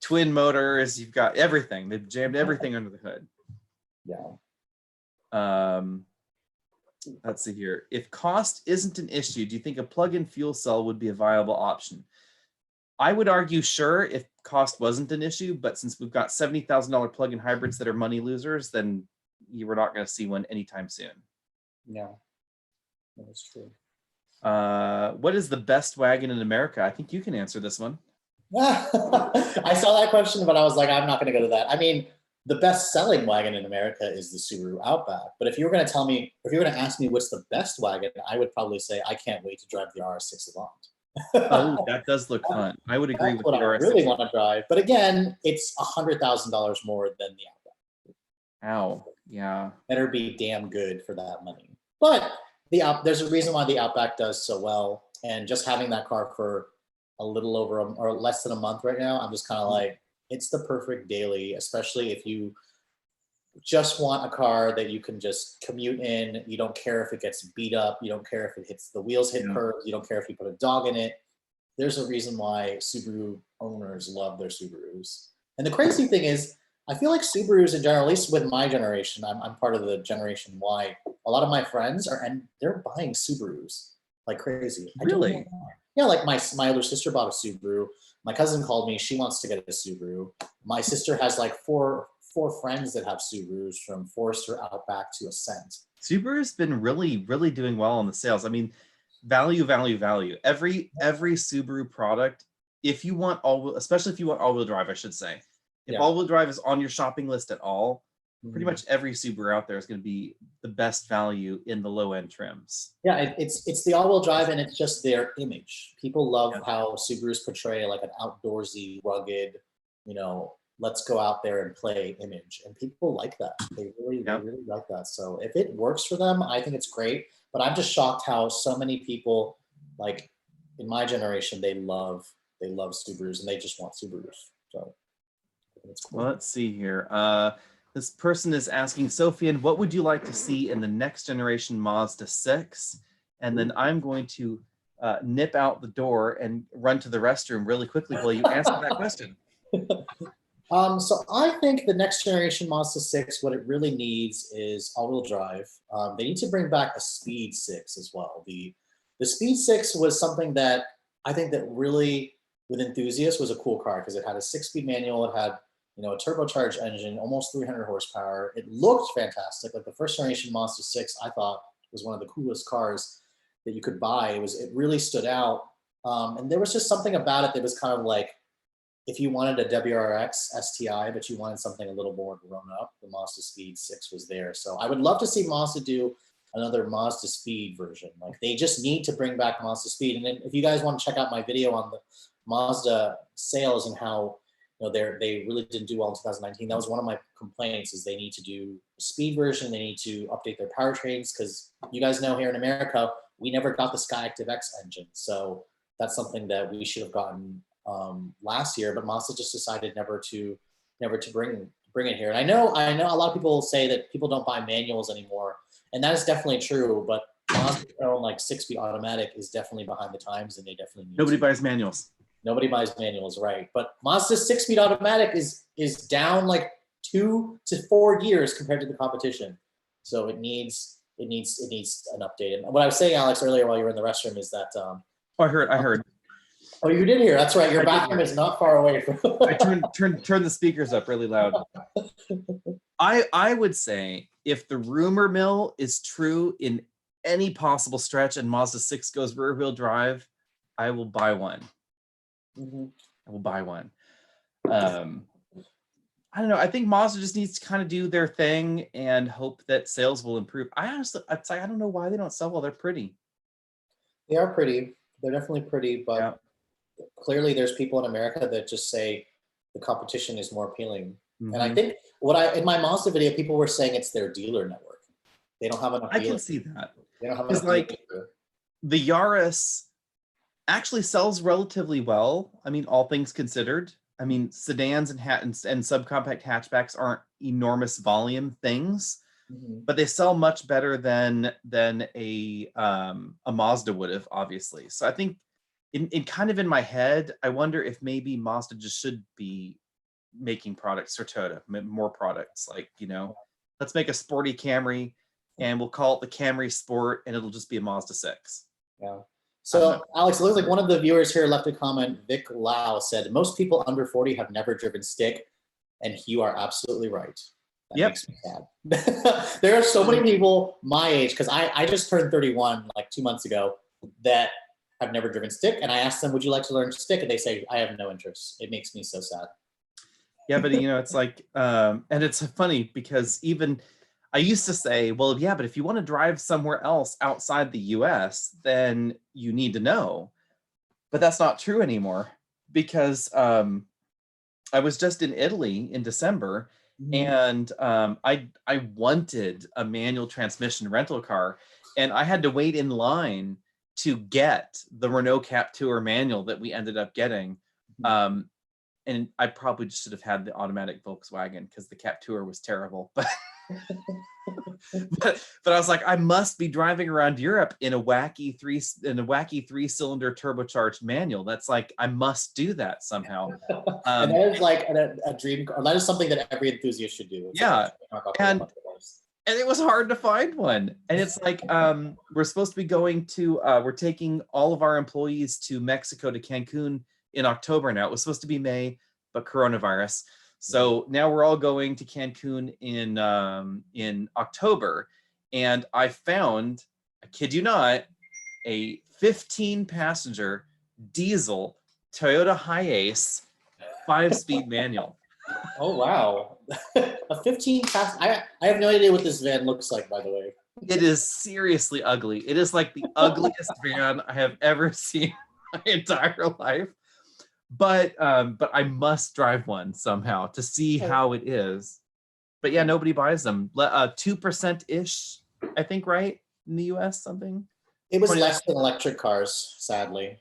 twin motors, you've got everything. They've jammed everything under the hood. Yeah. Let's see here. If cost isn't an issue, do you think a plug-in fuel cell would be a viable option? I would argue, sure, if cost wasn't an issue, but since we've got $70,000 plug-in hybrids that are money losers, then you were not going to see one anytime soon. Yeah, that's true. What is the best wagon in America? I think you can answer this one. I saw that question, but I was like, I'm not going to go to that. I mean, the best-selling wagon in America is the Subaru Outback. But if you were going to tell me, if you were going to ask me what's the best wagon, I would probably say I can't wait to drive the RS6 Avant. Oh, that does look fun. I would agree with what the RS6. I really want to drive. But again, it's $100,000 more than the Outback. Ow, yeah. Better be damn good for that money. But there's a reason why the Outback does so well. And just having that car for a little over or less than a month right now, I'm just kind of like, it's the perfect daily, especially if you just want a car that you can just commute in. You don't care if it gets beat up. You don't care if it hits the wheels hit curves. You don't care if you put a dog in it. There's a reason why Subaru owners love their Subarus. And the crazy thing is, I feel like Subarus in general, at least with my generation, I'm part of the generation Y. A lot of my friends they're buying Subarus like crazy. Really? Yeah, like my older sister bought a Subaru. My cousin called me. She wants to get a Subaru. My sister has like four friends that have Subarus, from Forester Outback to Ascent. Subaru's been really, really doing well on the sales. I mean, value. Every Subaru product, if you want especially if you want all-wheel drive, I should say. If all-wheel drive is on your shopping list at all, pretty much every Subaru out there is going to be the best value in the low-end trims. Yeah, it's the all-wheel drive, and it's just their image. People love how Subarus portray like an outdoorsy, rugged, let's go out there and play image. And people like that. They really like that. So if it works for them, I think it's great. But I'm just shocked how so many people, like in my generation, they love Subarus and they just want Subarus. So it's cool. Well, let's see here. This person is asking, Sophian, what would you like to see in the next generation Mazda 6? And then I'm going to nip out the door and run to the restroom really quickly while you answer that question. So I think the next generation Mazda 6, what it really needs is all-wheel drive. They need to bring back a Speed 6 as well. The Speed 6 was something that I think that really, with enthusiasts, was a cool car because it had a 6-speed manual. It had a turbocharged engine, almost 300 horsepower. It looked fantastic. Like the first generation Mazda 6, I thought was one of the coolest cars that you could buy. It really stood out. And there was just something about it that was kind of like, if you wanted a WRX STI, but you wanted something a little more grown up, the Mazda Speed 6 was there. So I would love to see Mazda do another Mazda Speed version. Like they just need to bring back Mazda Speed. And then if you guys want to check out my video on the Mazda sales and how they really didn't do well in 2019, that was one of my complaints, is they need to do a Speed version. They need to update their powertrains, because you guys know here in America, we never got the Skyactiv X engine. So that's something that we should have gotten last year, but Mazda just decided never to bring it here. And I know a lot of people say that people don't buy manuals anymore, and that is definitely true, but Mazda's own like 6-speed automatic is definitely behind the times, and they definitely need Nobody buys manuals. Nobody buys manuals, right? But Mazda's 6-speed automatic is down like 2 to 4 gears compared to the competition. So it needs an update. And what I was saying, Alex, earlier while you were in the restroom is that Oh, I heard. Oh, you did hear. That's right. Your I bathroom is not far away from. I turned the speakers up really loud. I would say if the rumor mill is true in any possible stretch and Mazda 6 goes rear wheel drive, I will buy one. I will buy one. I don't know. I think Mazda just needs to kind of do their thing and hope that sales will improve. I don't know why they don't sell well. They're pretty. They are pretty. They're definitely pretty, but Yeah. Clearly there's people in America that just say the competition is more appealing. Mm-hmm. And I think in my Mazda video, people were saying it's their dealer network. They don't have enough dealers. I can see that. They don't have enough like the Yaris actually sells relatively well. I mean, all things considered. I mean, sedans and subcompact hatchbacks aren't enormous volume things, but they sell much better than a Mazda would have, obviously. So I think in kind of in my head, I wonder if maybe Mazda just should be making products, or Toyota, more products. Like, let's make a sporty Camry and we'll call it the Camry Sport and it'll just be a Mazda 6. Yeah. So Alex, it looks like one of the viewers here left a comment. Vic Lau said, most people under 40 have never driven stick. And you are absolutely right. That makes me sad. There are so many people my age, because I just turned 31 like 2 months ago, that have never driven stick. And I asked them, would you like to learn stick? And they say, I have no interest. It makes me so sad. Yeah, but it's like, and it's funny because even I used to say, well, yeah, but if you want to drive somewhere else outside the US, then you need to know. But that's not true anymore, because I was just in Italy in December, and I wanted a manual transmission rental car, and I had to wait in line to get the Renault Captur manual that we ended up getting. And I probably just should have had the automatic Volkswagen because the Captur was terrible. But but I was like, I must be driving around Europe in a wacky three-cylinder turbocharged manual. That's like, I must do that somehow. And that is like a dream car. That is something that every enthusiast should do. It's and it was hard to find one. And it's like, we're supposed to be going to, we're taking all of our employees to Mexico, to Cancun in October now. It was supposed to be May, but coronavirus. So now we're all going to Cancun in October. And I found, I kid you not, a 15-passenger diesel Toyota Hiace 5-speed manual. Oh, wow. A 15-passenger. I have no idea what this van looks like, by the way. It is seriously ugly. It is like the ugliest van I have ever seen in my entire life. But I must drive one somehow to see how it is. But yeah, nobody buys them. 2%-ish, I think, right? In the US, something? It was less than electric cars, sadly.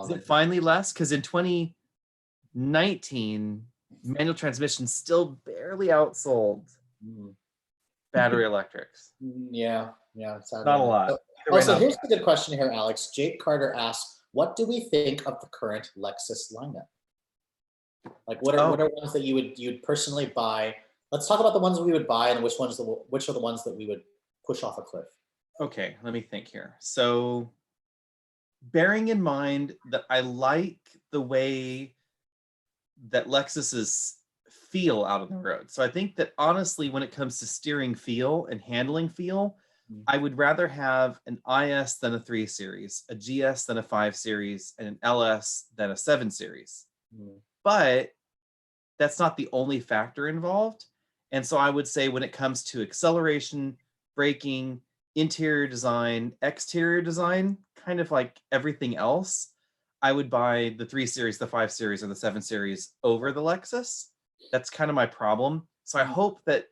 Is it finally less? Because in 2019, manual transmissions still barely outsold battery electrics. Yeah, sadly. Not a lot. Also, here's a good question here, Alex. Jake Carter asks, what do we think of the current Lexus lineup? Like, what are ones that you'd personally buy? Let's talk about the ones we would buy and which are the ones that we would push off a cliff. Okay, let me think here. So, bearing in mind that I like the way that Lexus's feel out on the road. So I think that honestly, when it comes to steering feel and handling feel, I would rather have an IS than a 3 Series, a GS than a 5 Series, and an LS than a 7 Series. But that's not the only factor involved. And so I would say when it comes to acceleration, braking, interior design, exterior design, kind of like everything else, I would buy the 3 Series, the 5 Series, and the 7 Series over the Lexus. That's kind of my problem. So I hope that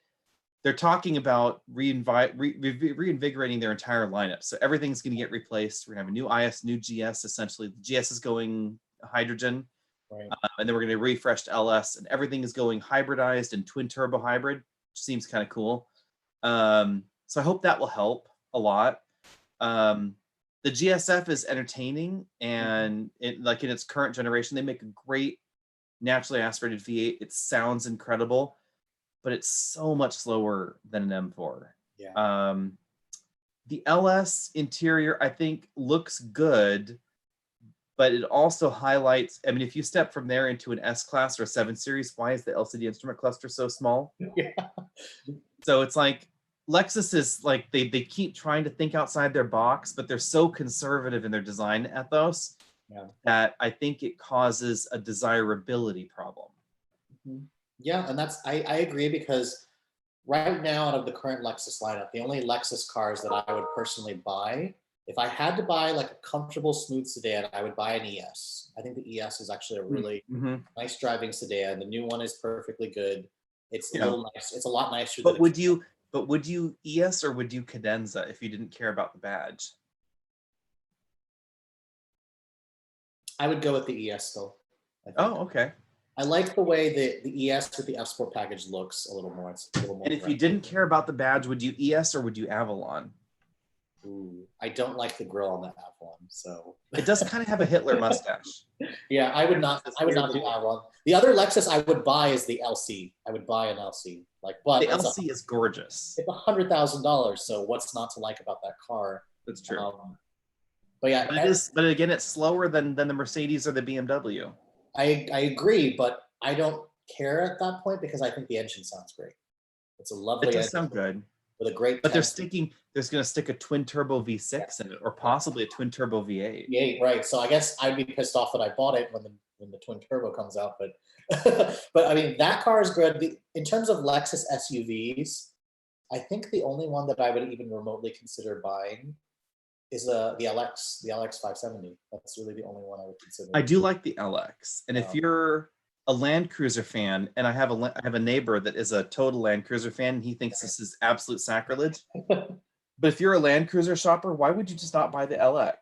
they're talking about reinvigorating their entire lineup. So everything's going to get replaced. We're going to have a new IS, new GS, essentially. The GS is going hydrogen. Right. And then we're going to refresh to LS, and everything is going hybridized and twin turbo hybrid, which seems kind of cool. So I hope that will help a lot. The GSF is entertaining, and in its current generation, they make a great naturally aspirated V8. It sounds incredible, but it's so much slower than an M4. Yeah. The LS interior, I think, looks good, but it also highlights, I mean, if you step from there into an S-Class or a 7 Series, why is the LCD instrument cluster so small? Yeah. So it's like, Lexus is like, they keep trying to think outside their box, but they're so conservative in their design ethos that I think it causes a desirability problem. Yeah, and I agree, because right now, out of the current Lexus lineup, the only Lexus cars that I would personally buy, if I had to buy like a comfortable, smooth sedan, I would buy an ES. I think the ES is actually a really nice driving sedan. The new one is perfectly good. It's a little nice. It's a lot nicer. But would you ES or would you Cadenza if you didn't care about the badge? I would go with the ES still. Oh, okay. I like the way the ES with the F Sport package looks a little more. It's a little more. And if you didn't care about the badge, would you ES or would you Avalon? Ooh, I don't like the grill on the Avalon, so it does kind of have a Hitler mustache. Yeah, I would not do Avalon. The other Lexus I would buy is the LC. I would buy an LC. But the LC is gorgeous. It's $100,000. So what's not to like about that car? That's true. But yeah, but again, it's slower than the Mercedes or the BMW. I agree, but I don't care at that point because I think the engine sounds great. It's a lovely. It does sound good. With a great. But there's going to stick a twin turbo V6 in it, or possibly a twin turbo V8. V8, right? So I guess I'd be pissed off that I bought it when the twin turbo comes out. But but I mean, that car is good. In terms of Lexus SUVs, I think the only one that I would even remotely consider buying is the LX 570. That's really the only one I would consider. I do like the LX, and if you're a Land Cruiser fan, and I have a neighbor that is a total Land Cruiser fan, and he thinks this is absolute sacrilege. But if you're a Land Cruiser shopper, why would you just not buy the LX?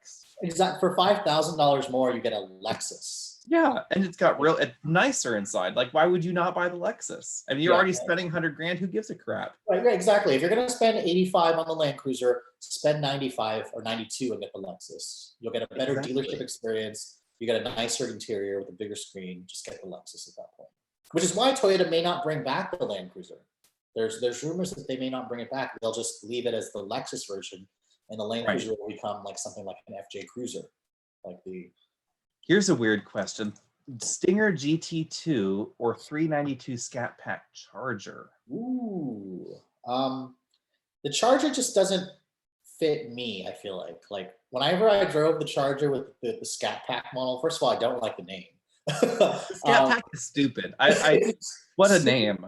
Exactly. For $5,000 more, you get a Lexus. Yeah, and it's got nicer inside. Like, why would you not buy the Lexus? I mean, you're already spending $100,000. Who gives a crap? Right, exactly. If you're going to spend 85 on the Land Cruiser, spend 95 or 92 and get the Lexus. You'll get a better dealership experience. You get a nicer interior with a bigger screen. Just get the Lexus at that point. Which is why Toyota may not bring back the Land Cruiser. There's rumors that they may not bring it back. They'll just leave it as the Lexus version, and the Land Cruiser will become like something like an FJ Cruiser, like the. Here's a weird question: Stinger GT2 or 392 Scat Pack Charger? Ooh, the Charger just doesn't fit me. I feel like whenever I drove the Charger with the Scat Pack model, first of all, I don't like the name. Scat Pack is stupid. What a name.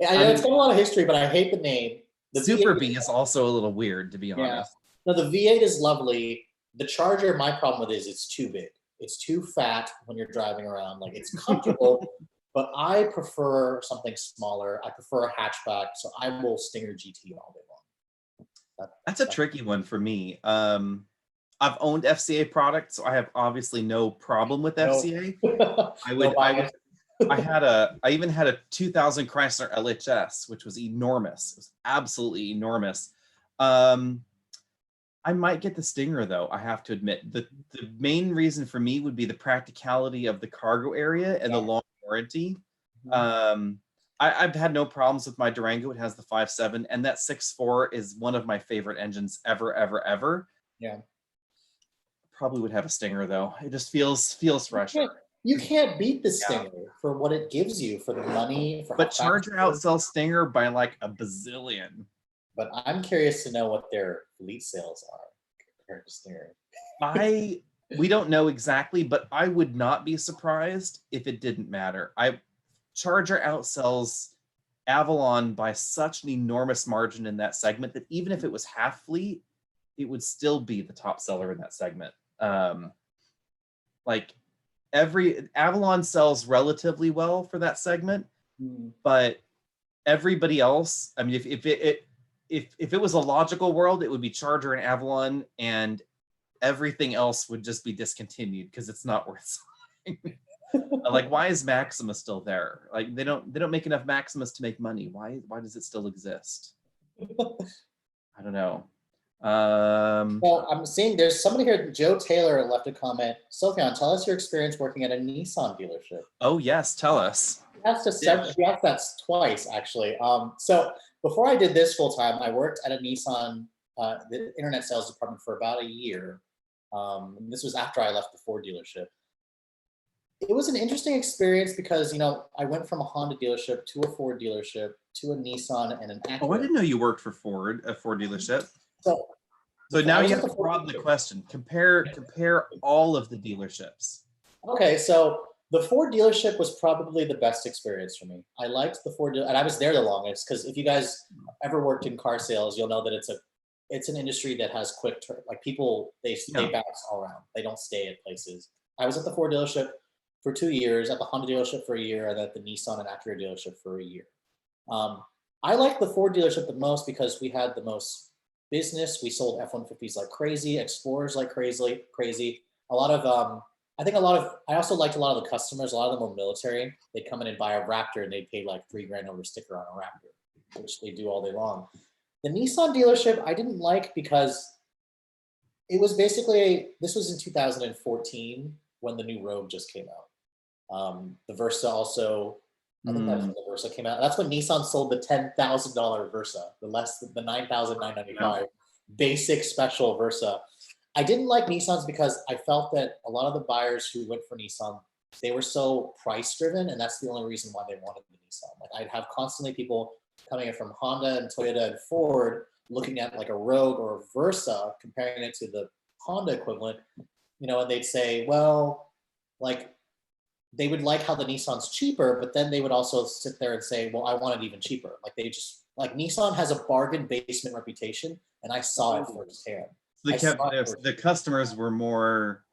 I know it's got a lot of history, but I hate the name. The Super B is also a little weird, to be honest. No, the V8 is lovely. The Charger, my problem with it is it's too big. It's too fat when you're driving around. Like, it's comfortable, but I prefer something smaller. I prefer a hatchback, so I will Stinger GT all day long. That's a tricky one for me. I've owned FCA products, so I have obviously no problem with FCA. I even had a 2000 Chrysler LHS, which was enormous. It was absolutely enormous. I might get the Stinger, though, I have to admit. The main reason for me would be the practicality of the cargo area and the long warranty. I've had no problems with my Durango. It has the 5.7, and that 6.4 is one of my favorite engines ever, ever, ever. Yeah. Probably would have a Stinger, though. It just feels fresher. You can't beat the Stinger for what it gives you, for the money. But Charger outsells Stinger by like a bazillion. But I'm curious to know what their fleet sales are compared to Stinger. We don't know exactly, but I would not be surprised if it didn't matter. Charger outsells Avalon by such an enormous margin in that segment that even if it was half fleet, it would still be the top seller in that segment. Like Avalon sells relatively well for that segment, but everybody else, I mean, if it was a logical world, it would be Charger and Avalon, and everything else would just be discontinued because it's not worth selling. Like, why is Maxima still there? Like, they don't make enough Maximas to make money. Why does it still exist? I don't know. Well, I'm seeing there's somebody here. Joe Taylor left a comment. Sophion, tell us your experience working at a Nissan dealership. Oh yes, tell us. He asked that twice, actually. So before I did this full time, I worked at a Nissan, the internet sales department for about a year. And this was after I left the Ford dealership. It was an interesting experience because, you know, I went from a Honda dealership to a Ford dealership to a Nissan and an Acura. Oh, I didn't know you worked for Ford, a Ford dealership. So now you have to broaden the question. Compare all of the dealerships. Okay, so the Ford dealership was probably the best experience for me. I liked the Ford, and I was there the longest because if you guys ever worked in car sales, you'll know that it's an industry that has quick turn. Like people, they bounce all around. They don't stay at places. I was at the Ford dealership for 2 years, at the Honda dealership for a year, and at the Nissan and Acura dealership for a year. I liked the Ford dealership the most because we had the most business. We sold F-150s like crazy, Explorers like crazy. A lot of I also liked a lot of the customers. A lot of them were military. They'd come in and buy a Raptor and they'd pay like $3,000 over a sticker on a Raptor, which they do all day long. The Nissan dealership I didn't like because it was basically, this was in 2014 when the new Rogue just came out. The Versa also, I think that's when the Versa came out. That's when Nissan sold the $10,000 Versa, the $9,995 basic special Versa. I didn't like Nissans because I felt that a lot of the buyers who went for Nissan, they were so price driven, and that's the only reason why they wanted the Nissan. Like I'd have constantly people coming in from Honda and Toyota and Ford looking at like a Rogue or a Versa, comparing it to the Honda equivalent, you know, and they'd say, well, like they would like how the Nissan's cheaper, but then they would also sit there and say, well, I want it even cheaper. Like they just, like Nissan has a bargain basement reputation, and I saw it firsthand. The customers were more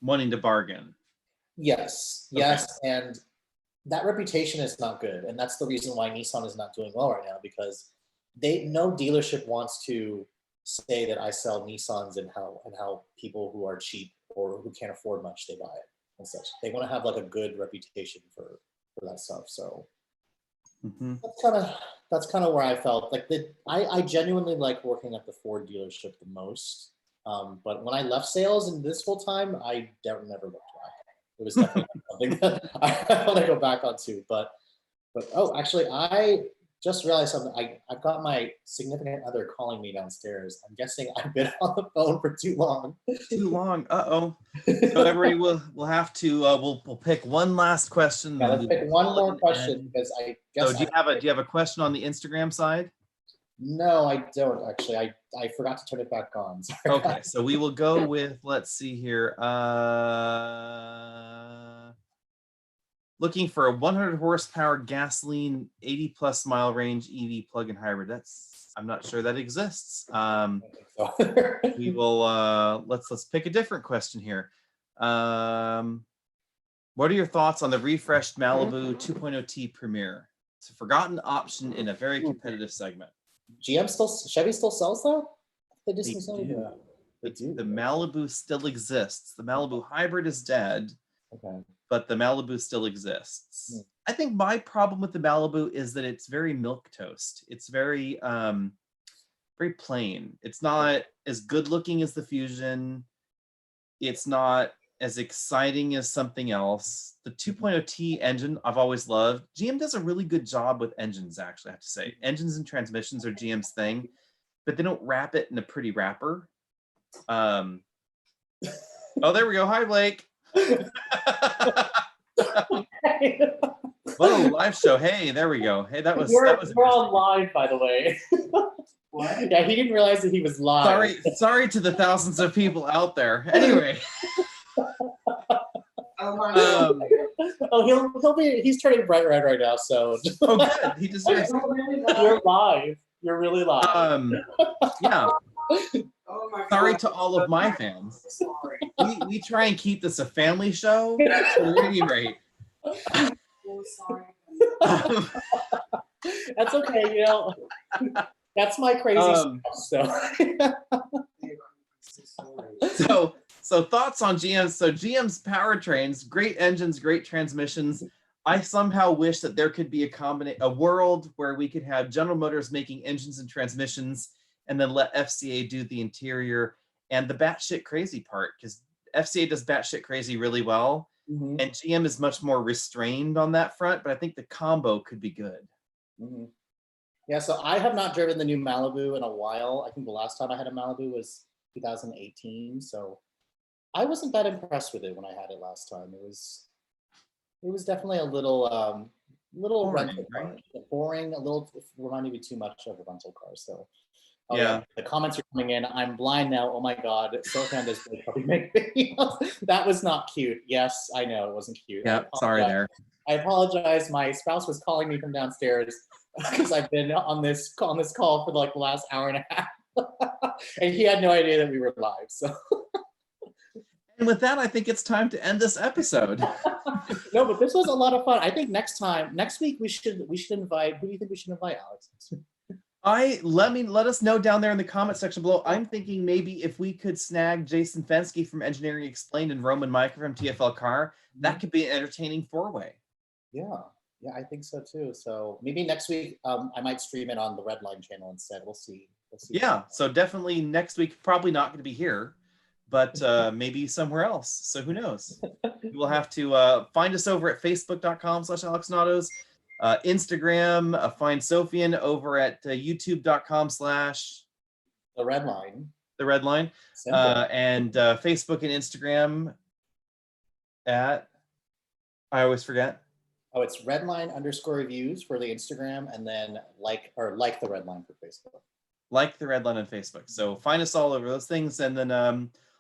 wanting to bargain. Yes, and that reputation is not good, and that's the reason why Nissan is not doing well right now, because no dealership wants to say that I sell Nissans and how people who are cheap or who can't afford much, they buy it and such. They want to have like a good reputation for that stuff. So that's kind of where I felt like I genuinely like working at the Ford dealership the most. But when I left sales and this full time, I never looked back. It was definitely something that I want to go back onto. But oh, actually, I just realized something. I've got my significant other calling me downstairs. I'm guessing I've been on the phone for too long. Too long. So everybody will have to we'll pick one last question. Yeah, let's pick one more question because I guess. So do you have a question on the Instagram side? No, I don't actually. I forgot to turn it back on. Sorry. Okay, so we will go with, let's see here. Looking for a 100 horsepower gasoline, 80 plus mile range EV plug-in hybrid. I'm not sure that exists. We will let's pick a different question here. What are your thoughts on the refreshed Malibu 2.0T Premier? It's a forgotten option in a very competitive segment. Chevy still sells though? They do. The Malibu still exists. The Malibu hybrid is dead. Okay. But the Malibu still exists. I think my problem with the Malibu is that it's very milquetoast. It's very very plain. It's not as good looking as the Fusion. It's not as exciting as something else. The 2.0T engine I've always loved. GM does a really good job with engines, actually, I have to say. Engines and transmissions are GM's thing, but they don't wrap it in a pretty wrapper. Oh, there we go. Hi, Blake. Whoa, live show. Hey, there we go. Hey, we're on live, by the way. What? Yeah, he didn't realize that he was live. Sorry to the thousands of people out there. Anyway. He's turning bright red right now, so oh good. He deserves it. You're live. You're really live. Yeah. Oh my sorry God. To all of my fans. Sorry. We try and keep this a family show. At any rate. Sorry. That's okay, you know. That's my crazy stuff. So thoughts on GM. So GM's powertrains, great engines, great transmissions. I somehow wish that there could be a world where we could have General Motors making engines and transmissions, and then let FCA do the interior and the batshit crazy part, because FCA does batshit crazy really well, and GM is much more restrained on that front. But I think the combo could be good. Yeah, so I have not driven the new Malibu in a while. I think the last time I had a Malibu was 2018. So I wasn't that impressed with it when I had it last time. It was definitely a little Boring, rental car. right? Boring, a little reminded me too much of a rental car. So oh yeah, Yeah. the comments are coming in. I'm blind now. Oh my god, Silicon does probably make videos. That was not cute. Yes, I know it wasn't cute. I Yeah. Sorry apologize. there. I apologize. My spouse was calling me from downstairs because I've been on this call for like the last hour and a half, and he had no idea that we were live. So And with that, I think it's time to end this episode. no, but this was a lot of fun. I think next week we should invite. Who do you think we should invite, Alex? Let us know down there in the comment section below. I'm thinking maybe if we could snag Jason Fensky from Engineering Explained and Roman Micah from TFL Car, that could be an entertaining four-way. Yeah, I think so too. So maybe next week I might stream it on the Redline channel instead. We'll see. Yeah, so definitely next week, probably not going to be here, but maybe somewhere else. So who knows? You will have to find us over at facebook.com/AlexNautos, Instagram, find Sophian over at youtube.com/ The Redline. the Redline, and Facebook and Instagram at, I always forget. Oh, it's Redline_reviews for the Instagram, and then like the Redline for Facebook. Like the Redline on Facebook. So find us all over those things, and then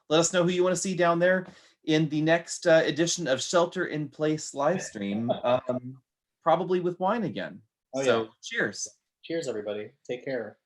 let us know who you want to see down there in the next edition of Shelter in Place live stream, probably with wine again. Oh, so yeah. cheers. Cheers, everybody. Take care.